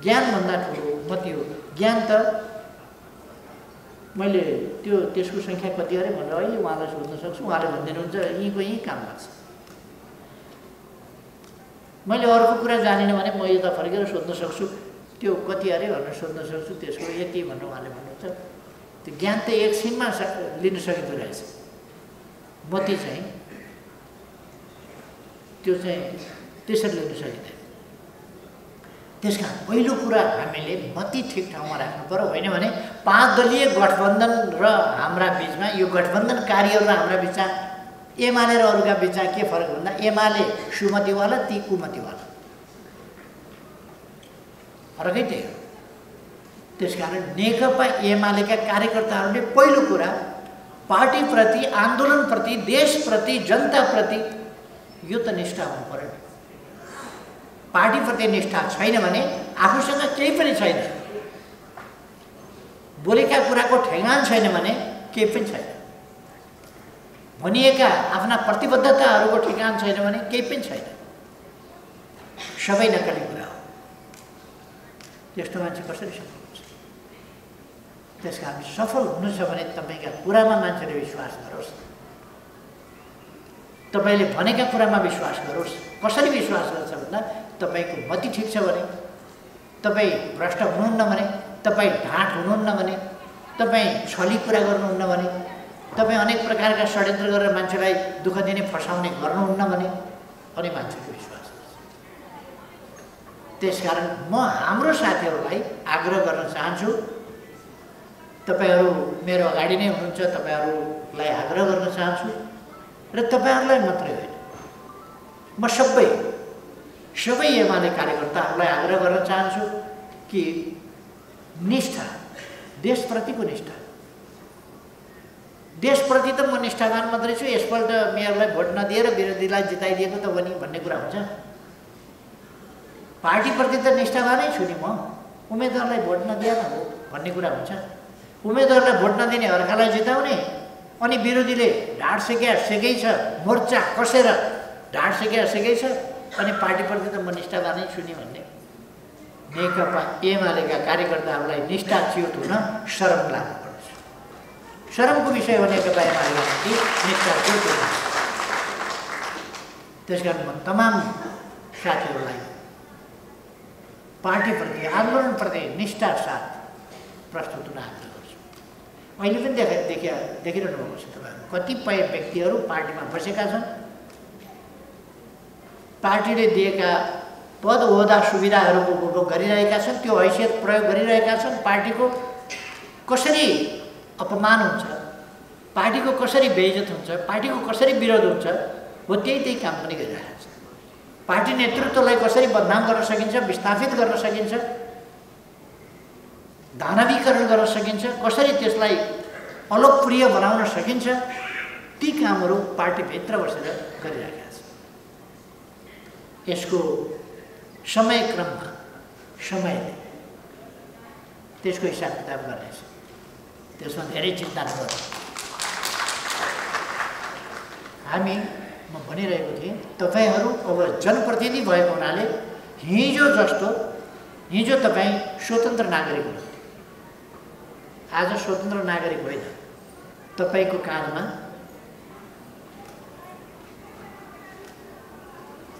ज्ञानभन्दा ठुलो मति हो। ज्ञान त मैले त्यसको सङ्ख्या कति अरे भनेर अहिले उहाँलाई सोध्न सक्छु, उहाँले भनिदिनुहुन्छ यहीँको यहीँ काम लाग्छ। मैले अर्को कुरा जानिनँ भने म यता फर्केर सोध्न सक्छु त्यो कति अरे भनेर सोध्न सक्छु, त्यसको यति भनेर उहाँले भन्नुहुन्छ। त्यो ज्ञान त एकछिनमा लिन सकिँदो रहेछ। मति चाहिँ त्यो चाहिँ त्यसरी लिन सकिँदैन। त्यसकारण पहिलो कुरा हामीले मति ठिक ठाउँमा राख्नु पर्यो। होइन भने 5 दलीय गठबन्धन र हाम्रा बिचमा, यो गठबन्धनकारीहरू र हाम्रा बिचमा, एमाले र अरूका बिचमा के फरक भन्दा एमाले सुमतिवाला, ती कुमतिवाला, फरकै त्यही हो। त्यसकारण नेकपा एमालेका कार्यकर्ताहरूले पहिलो कुरा पार्टीप्रति, आन्दोलनप्रति, देशप्रति, जनताप्रति यो त निष्ठा हुनु पर्यो। पार्टीप्रति निष्ठा छैन भने आफूसँग केही पनि छैन, बोलेका कुराको ठेगान छैन भने केही पनि छैन, भनिएका आफ्ना प्रतिबद्धताहरूको ठेगान छैन भने केही पनि छैन, सबै नक्कली कुरा हो। त्यस्तो मान्छे कसरी सफल हुन्छ? त्यसकारण सफल हुनु छ भने तपाईँका कुरामा मान्छेले विश्वास गरोस्, तपाईँले भनेका कुरामा विश्वास गरोस्। कसरी विश्वास गर्छ भन्दा तपाईँको मति ठिक छ भने, तपाईँ भ्रष्ट हुनुहुन्न भने, तपाईँ ढाँट हुनुहुन्न भने, तपाईँ छली कुरा गर्नुहुन्न भने, तपाईँ अनेक प्रकारका षड्यन्त्र गरेर मान्छेलाई दुःख दिने, फसाउने गर्नुहुन्न भने अनि मान्छेको विश्वास गर्छ। त्यसकारण म हाम्रो साथीहरूलाई आग्रह गर्न चाहन्छु, तपाईँहरू मेरो अगाडि नै हुनुहुन्छ, तपाईँहरूलाई आग्रह गर्न चाहन्छु र तपाईँहरूलाई मात्रै होइन, म सबै एमाले कार्यकर्ताहरूलाई आग्रह गर्न चाहन्छु कि निष्ठा, देशप्रतिको निष्ठा, देशप्रति त म निष्ठावान मात्रै छु, यसपल्ट मेयरलाई भोट नदिएर विरोधीलाई जिताइदिएको त भने भन्ने कुरा हुन्छ। पार्टीप्रति त निष्ठावानै छु नि म, उम्मेदवारलाई भोट नदिएर हो भन्ने कुरा हुन्छ। उम्मेदवारलाई भोट नदिने, अर्कालाई जिताउने, अनि विरोधीले ढाड सेकै छ, मोर्चा कसेर ढाड सेकै छ, अनि पार्टीप्रति त म निष्ठावानै छु नि भन्ने नेकपा एमालेका कार्यकर्ताहरूलाई निष्ठाच्युत हुन शरम लाग्नुपर्छ। शरमको विषय हो नेकपा एमालेका निम्ति निष्ठाच्युत हुन। त्यसकारण म तमाम साथीहरूलाई पार्टीप्रति, आन्दोलनप्रति निष्ठा साथ प्रस्तुत हुन आग्रह गर्छु। अहिले पनि देखिरहनु भएको छ तपाईँहरू, कतिपय व्यक्तिहरू पार्टीमा बसेका छन्, पार्टीले दिएका पद ओहदा सुविधाहरूको उपभोग गरिरहेका छन्, त्यो हैसियत प्रयोग गरिरहेका छन्, पार्टीको कसरी अपमान हुन्छ, पार्टीको कसरी बेइज्जत हुन्छ, पार्टीको कसरी विरोध हुन्छ, हो त्यही काम पनि गरिरहेका छन्। पार्टी नेतृत्वलाई कसरी बदनाम गर्न सकिन्छ, विस्थापित गर्न सकिन्छ, दानवीकरण गर्न सकिन्छ, कसरी त्यसलाई अलोकप्रिय बनाउन सकिन्छ, ती कामहरू पार्टीभित्र बसेर गरिरहेका छन्। यसको समयक्रममा समयले त्यसको हिसाब किताब गर्नेछ, त्यसमा धेरै चिन्ता नगर्नु। म भनिरहेको थिएँ, तपाईहरू अब जनप्रतिनिधि भएको हुनाले हिजो तपाईँ स्वतन्त्र नागरिक हुनुहुन्थ्यो, आज स्वतन्त्र नागरिक होइन। तपाईको काँधमा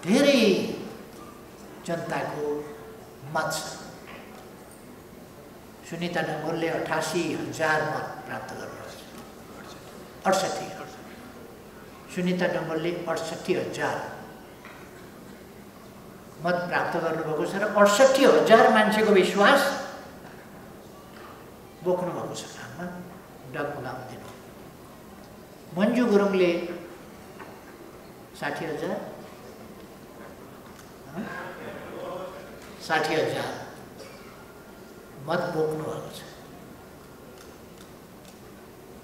धेरै जनताको मत छ। सुनिता डङ्गोलले 88,000 मत प्राप्त गर्नुभएको छ। 68 सुनिता डङ्गोलले 68,000 मत प्राप्त गर्नुभएको छ र 68,000 मान्छेको विश्वास बोक्नु भएको छ काममा, डगमगाउनु दिनु। मन्जु गुरुङले 60,000 मत बोक्नु भएको छ।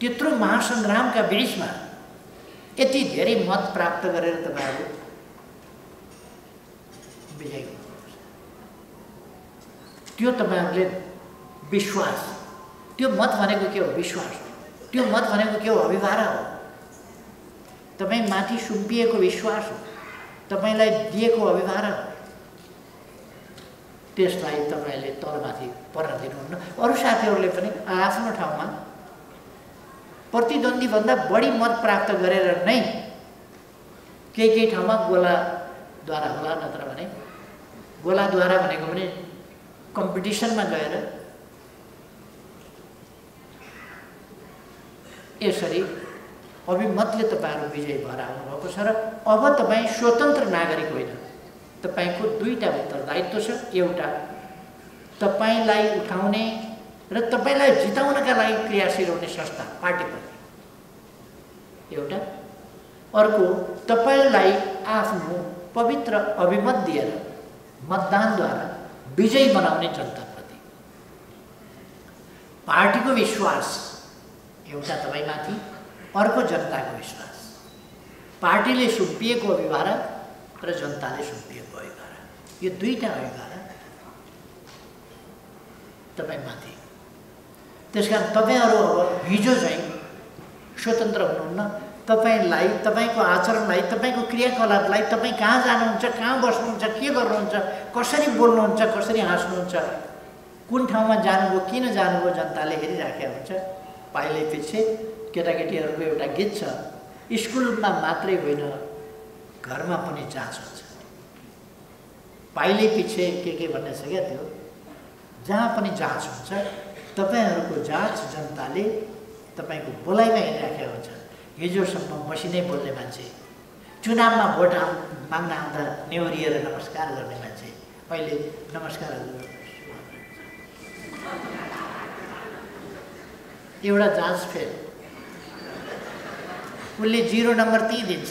त्यत्रो महासङ्ग्रामका बीचमा यति धेरै मत प्राप्त गरेर तपाईहरु विजयी हुनुहुन्छ। त्यो तपाईहरुले विश्वास, त्यो मत भनेको के हो? विश्वास। त्यो मत भनेको के हो? अभिभारा हो। तपाई माथि सुम्पिएको विश्वास हो, तपाईलाई दिएको अभिभारा हो। त्यसलाई तपाईले तलमाथि पर्न दिनुहुन्न। अरु साथीहरुले पनि आफ्नो ठाउँमा प्रतिद्वन्दी भन्दा बढी मत प्राप्त गरेर नै केही ठाउँमा गोलाद्वारा होला, नत्र भने गोलाद्वारा भनेको पनि कम्पिटिसनमा गएर यसरी अभिमतले तपाईहरु विजयी भएर आउनुभएको छ। र अब तपाई स्वतन्त्र नागरिक होइन, तपाईको दुईटा उत्तरदायित्व छ। एउटा तपाईलाई उठाउने र तपाईलाई जिताउनका लागि क्रियाशील हुने संस्था पार्टीप्रति एउटा, अर्को तपाईलाई आफ्नो पवित्र अभिमत दिएर मतदानद्वारा विजयी बनाउने जनताप्रति। पार्टीको विश्वास एउटा तपाईमाथि, अर्को जनताको विश्वास। पार्टीले सुम्पिएको अभिभारा र जनताले सुम्पिएको अभिभारा, यो दुईटा अभिभारा तपाईमाथि। त्यसकारण तपाईहरु अब हिजो चाहिँ स्वतन्त्र हुनुहुन्न। तपाईलाई, तपाईको आचरणलाई, तपाईको क्रियाकलापलाई, तपाई कहाँ जानुहुन्छ, कहाँ बस्नुहुन्छ, के गर्नुहुन्छ, कसरी बोल्नुहुन्छ, कसरी हाँस्नुहुन्छ, कुन ठाउँमा जानुभयो, किन जानुभयो, जनताले हेरिराखेको हुन्छ। पाइलै पछि केटाकेटीहरुको एउटा गीत छ, स्कुलमा मात्रै होइन घरमा पनि जाँच हुन्छ। पाइलै पछि के भन्ने छ क्या, त्यो जहाँ पनि जाँच हुन्छ। तपाईहरुको जाँच जनताले तपाईको बोलाइमा हेरिराखेको हुन्छ। हिजोसम्म बसी नै बोल्ने मान्छे, चुनावमा भोट माग्न आउँदा नेउरिएर नमस्कार गर्ने मान्छे अहिले नमस्कार एउटा जाँच फेल, उसले 0 नम्बर ती दिन्छ।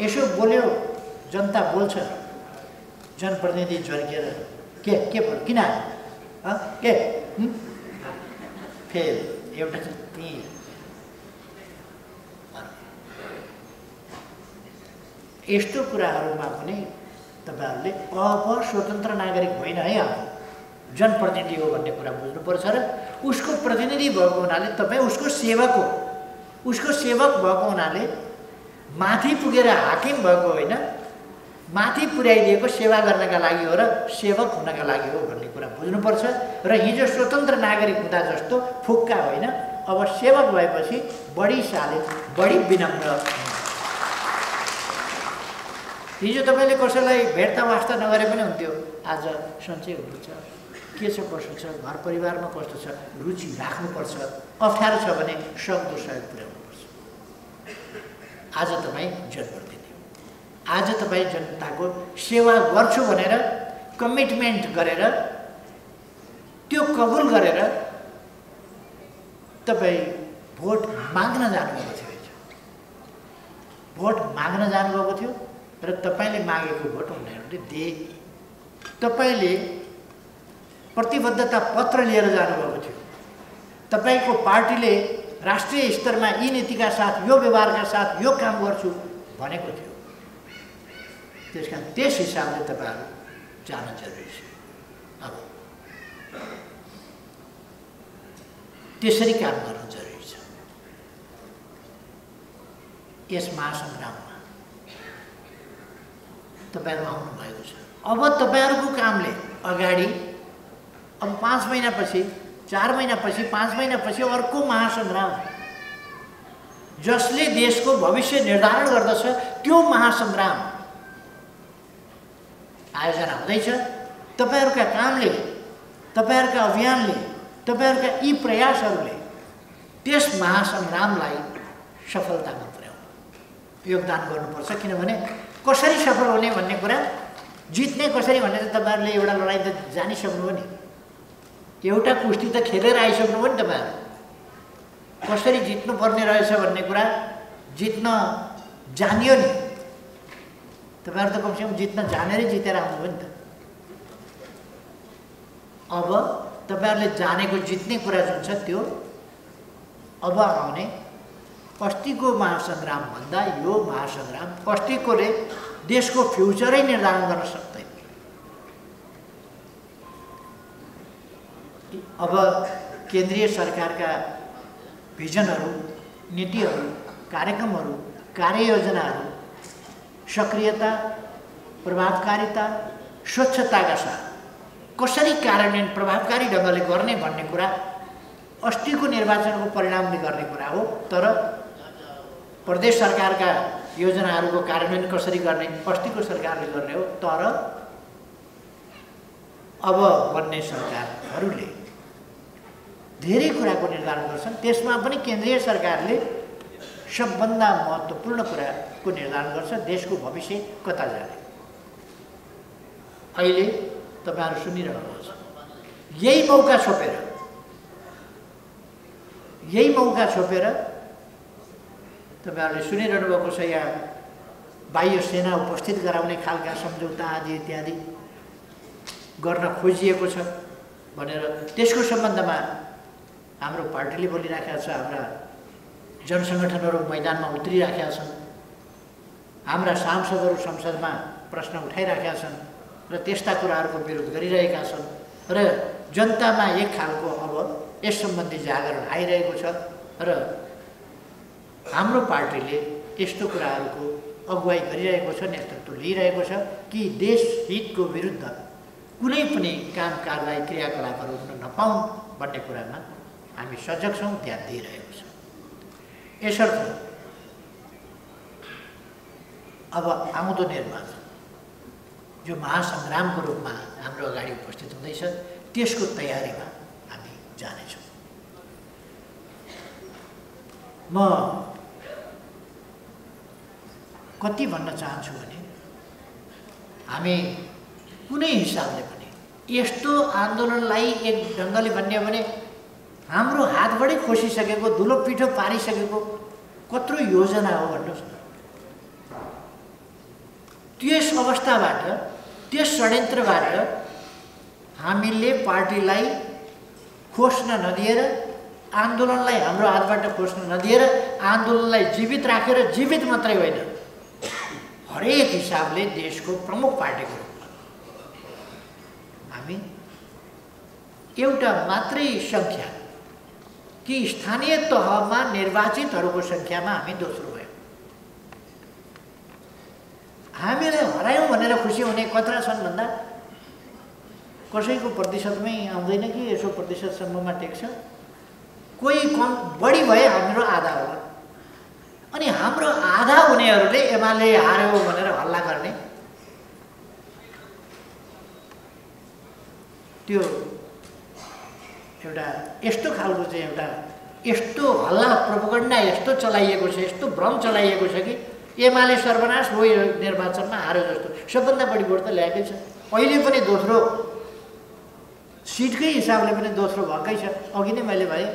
यसो बोल्यो, जनता बोल्छ, जनप्रतिनिधि झर्केर के बोल, किन के फेल, एउटा चाहिँ ती। यस्तो कुराहरूमा पनि तपाईहरुले अब स्वतन्त्र नागरिक होइन है, अब जनप्रतिनिधि हो भन्ने कुरा बुझ्नुपर्छ। र उसको प्रतिनिधि भएको हुनाले तपाई उसको सेवक हो। उसको सेवक भएको हुनाले माथि पुगेर हाकिम भएको होइन, माथि पुर्याइदिएको सेवा गर्नका लागि हो र सेवक हुनका लागि हो भन्ने कुरा बुझ्नुपर्छ। र हिजो स्वतन्त्र नागरिक हुँदा जस्तो फुक्का होइन, अब सेवक भएपछि बढी शालीन, बढी विनम्र। हिजो तपाईले कसैलाई भेट्दा वास्ता नगरे पनि हुन्थ्यो, आज सन्चै हुनुहुन्छ, के छ कसो छ, घर परिवारमा कस्तो छ, रुचि राख्नुपर्छ। अप्ठ्यारो छ भने सक्दो सहयोग पुर्याउनुपर्छ। आज तपाई जनप्रतिनिधि हो, आज तपाईँ जनताको सेवा गर्छु भनेर कमिटमेन्ट गरेर त्यो कबुल गरेर तपाईँ भोट माग्न जानुभएको थियो। भोट माग्न जानुभएको थियो र तपाईँले मागेको भोट उनीहरूले दिए। तपाईँले प्रतिबद्धता पत्र लिएर जानुभएको थियो। तपाईँको पार्टीले राष्ट्रिय स्तरमा यी नीतिका साथ, यो व्यवहारका साथ यो काम गर्छु भनेको थियो। त्यसकारण त्यस हिसाबले तपाईँहरू जान जरुरी छ। अब त्यसरी काम गर्नु जरुरी छ। यस महासङ्ग्राममा तपाईँहरू आउनुभएको छ। अब तपाईँहरूको कामले अगाडि अब 5 महिनापछि, 4 महिनापछि, 5 महिनापछि अर्को महासङ्ग्राम जसले देशको भविष्य निर्धारण गर्दछ त्यो महासङ्ग्राम आयोजना हुँदैछ। तपाईँहरूका कामले, तपाईँहरूका अभियानले, तपाईँहरूका यी प्रयासहरूले त्यस महासङ्ग्रामलाई सफलतामा पुर्याउन योगदान गर्नुपर्छ। किनभने कसरी सफल हुने भन्ने कुरा, जित्ने कसरी भन्ने त तपाईँहरूले एउटा लडाइँ त जानिसक्नुभयो नि। एउटा कुस्ती त खेलेर आइसक्नुभयो नि तपाईँहरू। कसरी जित्नुपर्ने रहेछ भन्ने कुरा जित्न जानियो नि। तपाईँहरू त कमसेकम जित्न जानेरै जितेर आउनुभयो नि त। अब तपाईँहरूले जानेको जित्ने कुरा जुन छ त्यो अब आउने अस्तिको महासङ्ग्रामभन्दा यो महासङ्ग्राम, अस्तिकोले देशको फ्युचरै निर्धारण गर्न सक्दैन। अब केन्द्रीय सरकारका भिजनहरू, नीतिहरू, कार्यक्रमहरू, कार्ययोजनाहरू सक्रियता, प्रभावकारिता, स्वच्छताका साथ कसरी कार्यान्वयन प्रभावकारी ढङ्गले गर्ने भन्ने कुरा अस्तिको निर्वाचनको परिणामले गर्ने कुरा हो। तर प्रदेश सरकारका योजनाहरूको कार्यान्वयन कसरी गर्ने अस्तिको सरकारले गर्ने हो। तर अब बन्ने सरकारहरूले धेरै कुराको निर्धारण गर्छन्। त्यसमा पनि केन्द्रीय सरकारले सबभन्दा महत्त्वपूर्ण कुराको निर्धारण गर्छ, देशको भविष्य कता जाने। अहिले तपाईँहरू सुनिरहनुहुन्छ, यही मौका छोपेर तपाईँहरूले सुनिरहनु भएको छ। यहाँ बाह्य सेना उपस्थित गराउने खालका सम्झौता आदि इत्यादि गर्न खोजिएको छ भनेर त्यसको सम्बन्धमा हाम्रो पार्टीले बोलिराखेका छ। हाम्रा जनसङ्गठनहरू मैदानमा उत्रिराखेका छन्। हाम्रा सांसदहरू संसदमा प्रश्न उठाइराखेका छन् र त्यस्ता कुराहरूको विरोध गरिरहेका छन् र जनतामा एक खालको अब यस सम्बन्धी जागरण आइरहेको छ र हाम्रो पार्टीले यस्तो कुराहरूको अगुवाई गरिरहेको छ, नेतृत्व लिइरहेको छ कि देश हितको विरुद्ध कुनै पनि काम कारबाही क्रियाकलापहरू हुन नपाउन् भन्ने कुरामा हामी सजग छौँ, ध्यान दिइरहेको छ। यसर्थ अब आउँदो निर्वाचन जो महासङ्ग्रामको रूपमा हाम्रो अगाडि उपस्थित हुँदैछ त्यसको तयारीमा हामी जानेछौँ। म कति भन्न चाहन्छु भने हामी कुनै हिसाबले पनि यस्तो आन्दोलनलाई एक ढङ्गले भन्ने हो भने हाम्रो हातबाटै खोसिसकेको, धुलो पिठो पारिसकेको कत्रो योजना हो भन्नुहोस् न। त्यस अवस्थाबाट, त्यस षड्यन्त्रबाट हामीले पार्टीलाई खोस्न नदिएर, आन्दोलनलाई हाम्रो हातबाट खोस्न नदिएर, आन्दोलनलाई जीवित राखेर, जीवित मात्रै होइन हरेक हिसाबले देशको प्रमुख पार्टीको रूपमा हामी एउटा मात्रै सङ्ख्या कि स्थानीय तहमा निर्वाचितहरूको सङ्ख्यामा हामी दोस्रो भयौँ। हामीले हरायौँ भनेर खुसी हुने कत्रा छन् भन्दा कसैको प्रतिशतमै आउँदैन कि यसो प्रतिशतसम्ममा टेक्छ। कोही कम बढी भए हाम्रो आधा होला। अनि हाम्रो आधा हुनेहरूले एमाले हार्यो भनेर हल्ला गर्ने, त्यो एउटा यस्तो खालको चाहिँ एउटा यस्तो हल्ला प्रोपोगन्डा यस्तो चलाइएको छ, यस्तो भ्रम चलाइएको छ कि एमाले सर्वनाश हो यो निर्वाचनमा हार्यो जस्तो सबभन्दा बढी भोट त ल्याएकै छ। अहिले पनि दोस्रो सिटकै हिसाबले पनि दोस्रो भएकै छ। अघि नै मैले भने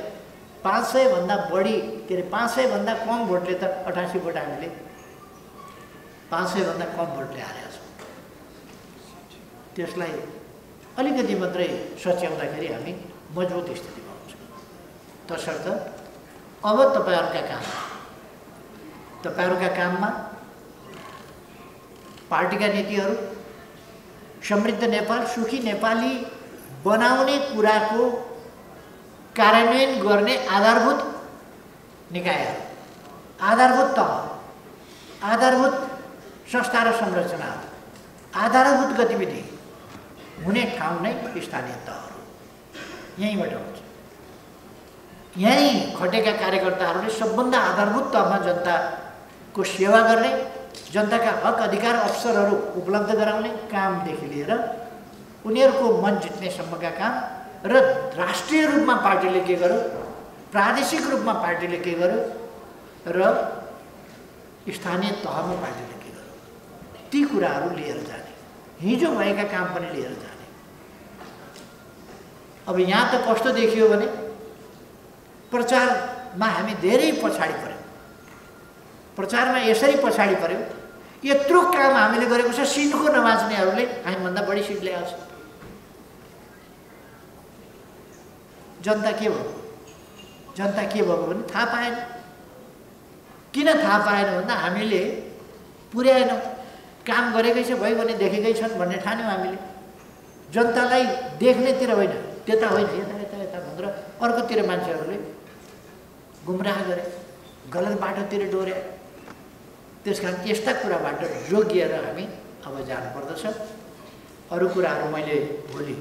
500 भन्दा बढी के अरे 500 भन्दा कम भोटले त 88 भोट हामीले 500 भन्दा कम भोटले हारेका छौँ। त्यसलाई अलिकति मात्रै सच्याउँदाखेरि हामी मजबुत स्थितिमा हुन्छौँ। तसर्थ अब तपाईँहरूका काममा पार्टीका नीतिहरू समृद्ध नेपाल सुखी नेपाली बनाउने कुराको कार्यान्वयन गर्ने आधारभूत निकायहरू, आधारभूत तह, आधारभूत संस्था र संरचनाहरू, आधारभूत गतिविधि हुने ठाउँ नै स्थानीय तहहरू यहीँबाट हुन्छ। यहीँ खटेका कार्यकर्ताहरूले सबभन्दा आधारभूत तहमा जनताको सेवा गर्ने, जनताका हक अधिकार अवसरहरू उपलब्ध गराउने कामदेखि लिएर उनीहरूको मन जित्नेसम्मका काम र राष्ट्रिय रूपमा पार्टीले के गर्यो, प्रादेशिक रूपमा पार्टीले के गर्यो र स्थानीय तहमा पार्टीले के गर्यो, ती कुराहरू लिएर जाने, हिजो भएका काम पनि लिएर जाने। अब यहाँ त कस्तो देखियो भने प्रचारमा हामी धेरै पछाडि पर्यौँ। प्रचारमा यसरी पछाडि पर्यो, यत्रो काम हामीले गरेको छ, सिटको नबाच्नेहरूले हामीभन्दा बढी सिट ल्याएको छ। जनता के भयो भने थाहा पाएन। किन थाहा पाएन भन्दा हामीले पुर्याएनौँ। काम गरेकै छ, भयो भने देखेकै छन् भन्ने ठान्यौँ हामीले। जनतालाई देख्नेतिर होइन, त्यता होइन, यता भनेर अर्कोतिर मान्छेहरूले गुमराह गरे, गलत बाटोतिर डोर्या। त्यस कारण यस्ता कुराबाट जोगिएर हामी अब जानुपर्दछ। अरू कुराहरू मैले भोलि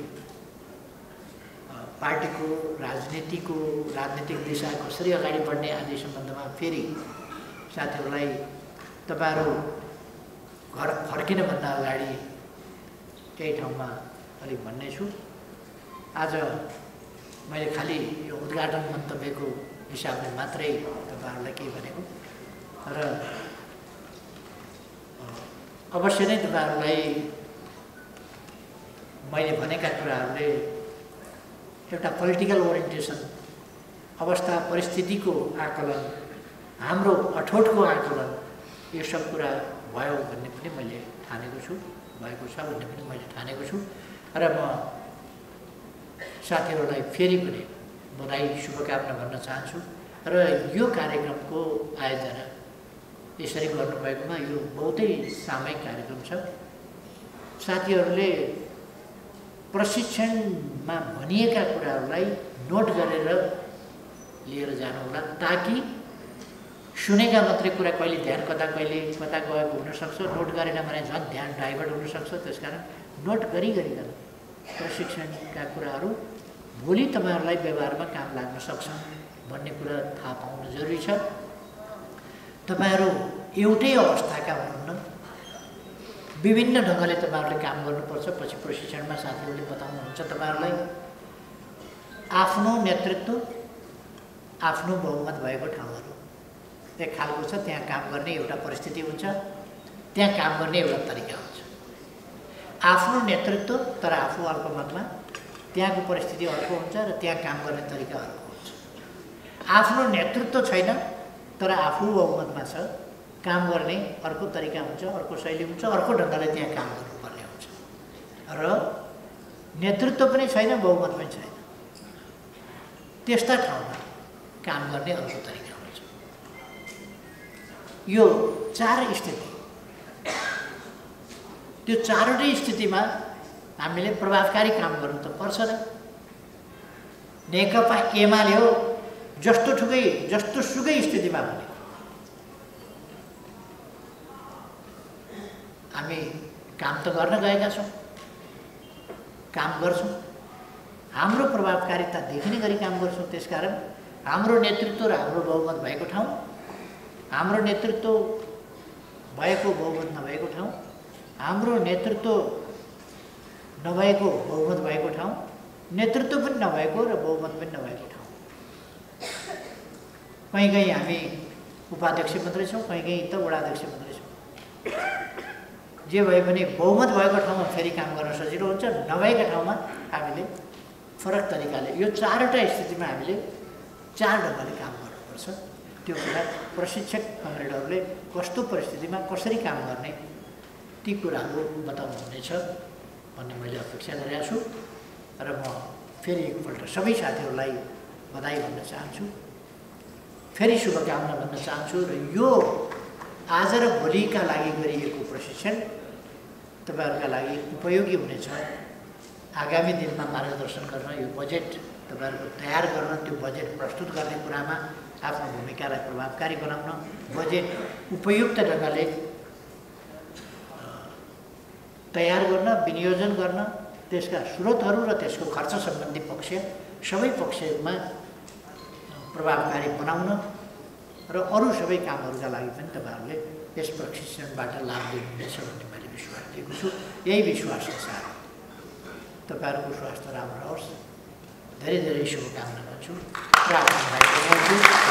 पार्टीको राजनीतिक दिशा कसरी अगाडि बढ्ने आदि सम्बन्धमा फेरि साथीहरूलाई तपाईँहरू घर फर्किनुभन्दा अगाडि केही ठाउँमा अलिक भन्ने छु। आज मैले खालि यो उद्घाटन मन्तव्यको हिसाबले मात्रै तपाईँहरूलाई केही भनेको र अवश्य नै तपाईँहरूलाई मैले भनेका कुराहरूले एउटा पोलिटिकल ओरिएन्टेसन, अवस्था परिस्थितिको आकलन, हाम्रो अठोटको आकलन, यो सब कुरा भयो भन्ने पनि मैले ठानेको छु, भएको छ भन्ने पनि मैले ठानेको छु। र म साथीहरूलाई फेरि पनि बधाई शुभकामना भन्न चाहन्छु। र यो कार्यक्रमको आयोजना यसरी गर्नुभएकोमा यो बहुतै सामयिक कार्यक्रम छ। साथीहरूले प्रशिक्षणमा भनिएका कुराहरूलाई नोट गरेर लिएर जानुहोला, ताकि सुनेका मात्रै कुरा कहिले ध्यान कता गएको हुनसक्छ, नोट गरेन भने झन् ध्यान डाइभर्ट हुनसक्छ। त्यसकारण नोट गरिकन प्रशिक्षणका कुराहरू भोलि तपाईँहरूलाई व्यवहारमा काम लाग्न सक्छ भन्ने कुरा थाहा पाउनु जरुरी छ। तपाईँहरू एउटै अवस्थाका हुनुहुन्न, विभिन्न ढङ्गले तपाईँहरूले काम गर्नुपर्छ। पछि प्रशिक्षणमा साथीहरूले बताउनुहुन्छ तपाईँहरूलाई आफ्नो नेतृत्व, आफ्नो बहुमत भएको ठाउँहरू एक खालको छ। त्यहाँ काम गर्ने एउटा परिस्थिति हुन्छ, त्यहाँ काम गर्ने एउटा तरिका हुन्छ। आफ्नो नेतृत्व तर आफू अल्पमतमा, त्यहाँको परिस्थिति अर्को हुन्छ र त्यहाँ काम गर्ने तरिका अर्को हुन्छ। आफ्नो नेतृत्व छैन तर आफू बहुमतमा छ, काम गर्ने अर्को तरिका हुन्छ, अर्को शैली हुन्छ, अर्को ढङ्गले त्यहाँ काम गर्नुपर्ने हुन्छ। र नेतृत्व पनि छैन, बहुमत पनि छैन, त्यस्ता ठाउँमा काम गर्ने अर्को तरिका हुन्छ। यो चार स्थिति, त्यो चारवटै स्थितिमा हामीले प्रभावकारी काम गर्नु त पर्छ नै। नेकपा एमाले हो जस्तो सुकै स्थितिमा भने हामी काम त गर्न गएका छौँ, काम गर्छौँ, हाम्रो प्रभावकारिता देखिने गरी काम गर्छौँ। त्यसकारण हाम्रो नेतृत्व र हाम्रो बहुमत भएको ठाउँ, हाम्रो नेतृत्व भएको बहुमत नभएको ठाउँ, हाम्रो नेतृत्व नभएको बहुमत भएको ठाउँ, नेतृत्व पनि नभएको र बहुमत पनि नभएको ठाउँ। कहीँ हामी उपाध्यक्ष मात्रै छौँ, कहीँ त वडाध्यक्ष मात्रै छौँ। जे भए पनि बहुमत भएको ठाउँमा फेरि काम गर्न सजिलो हुन्छ, नभएका ठाउँमा हामीले फरक तरिकाले यो चारवटा स्थितिमा हामीले चार ढङ्गले काम गर्नुपर्छ। त्यो कुरा प्रशिक्षक कमरेडहरूले कस्तो परिस्थितिमा कसरी काम गर्ने ती कुराहरू बताउनु हुनेछ भन्ने मैले अपेक्षा गरेको छु। र म फेरि एकपल्ट सबै साथीहरूलाई बधाई भन्न चाहन्छु, फेरि शुभकामना भन्न चाहन्छु। र यो आज र भोलिका लागि गरिएको प्रशिक्षण तपाईँहरूका लागि उपयोगी हुनेछ। आगामी दिनमा मार्गदर्शन गर्न, यो बजेट तपाईँहरूको तयार गर्न, त्यो बजेट प्रस्तुत गर्ने कुरामा आफ्नो भूमिकालाई प्रभावकारी बनाउन, बजेट उपयुक्त ढङ्गले तयार गर्न, विनियोजन गर्न, त्यसका स्रोतहरू र त्यसको खर्च सम्बन्धी पक्ष सबै पक्षमा प्रभावकारी बनाउन र अरू सबै कामहरूका लागि पनि तपाईँहरूले यस प्रशिक्षणबाट लाभ लिनुहुनेछ भन्ने मैले विश्वास दिएको छु। यही विश्वासका साथ तपाईँहरूको स्वास्थ्य राम्रो होस्, धेरै धेरै शुभकामना गर्छु, प्रार्थना गर्छु।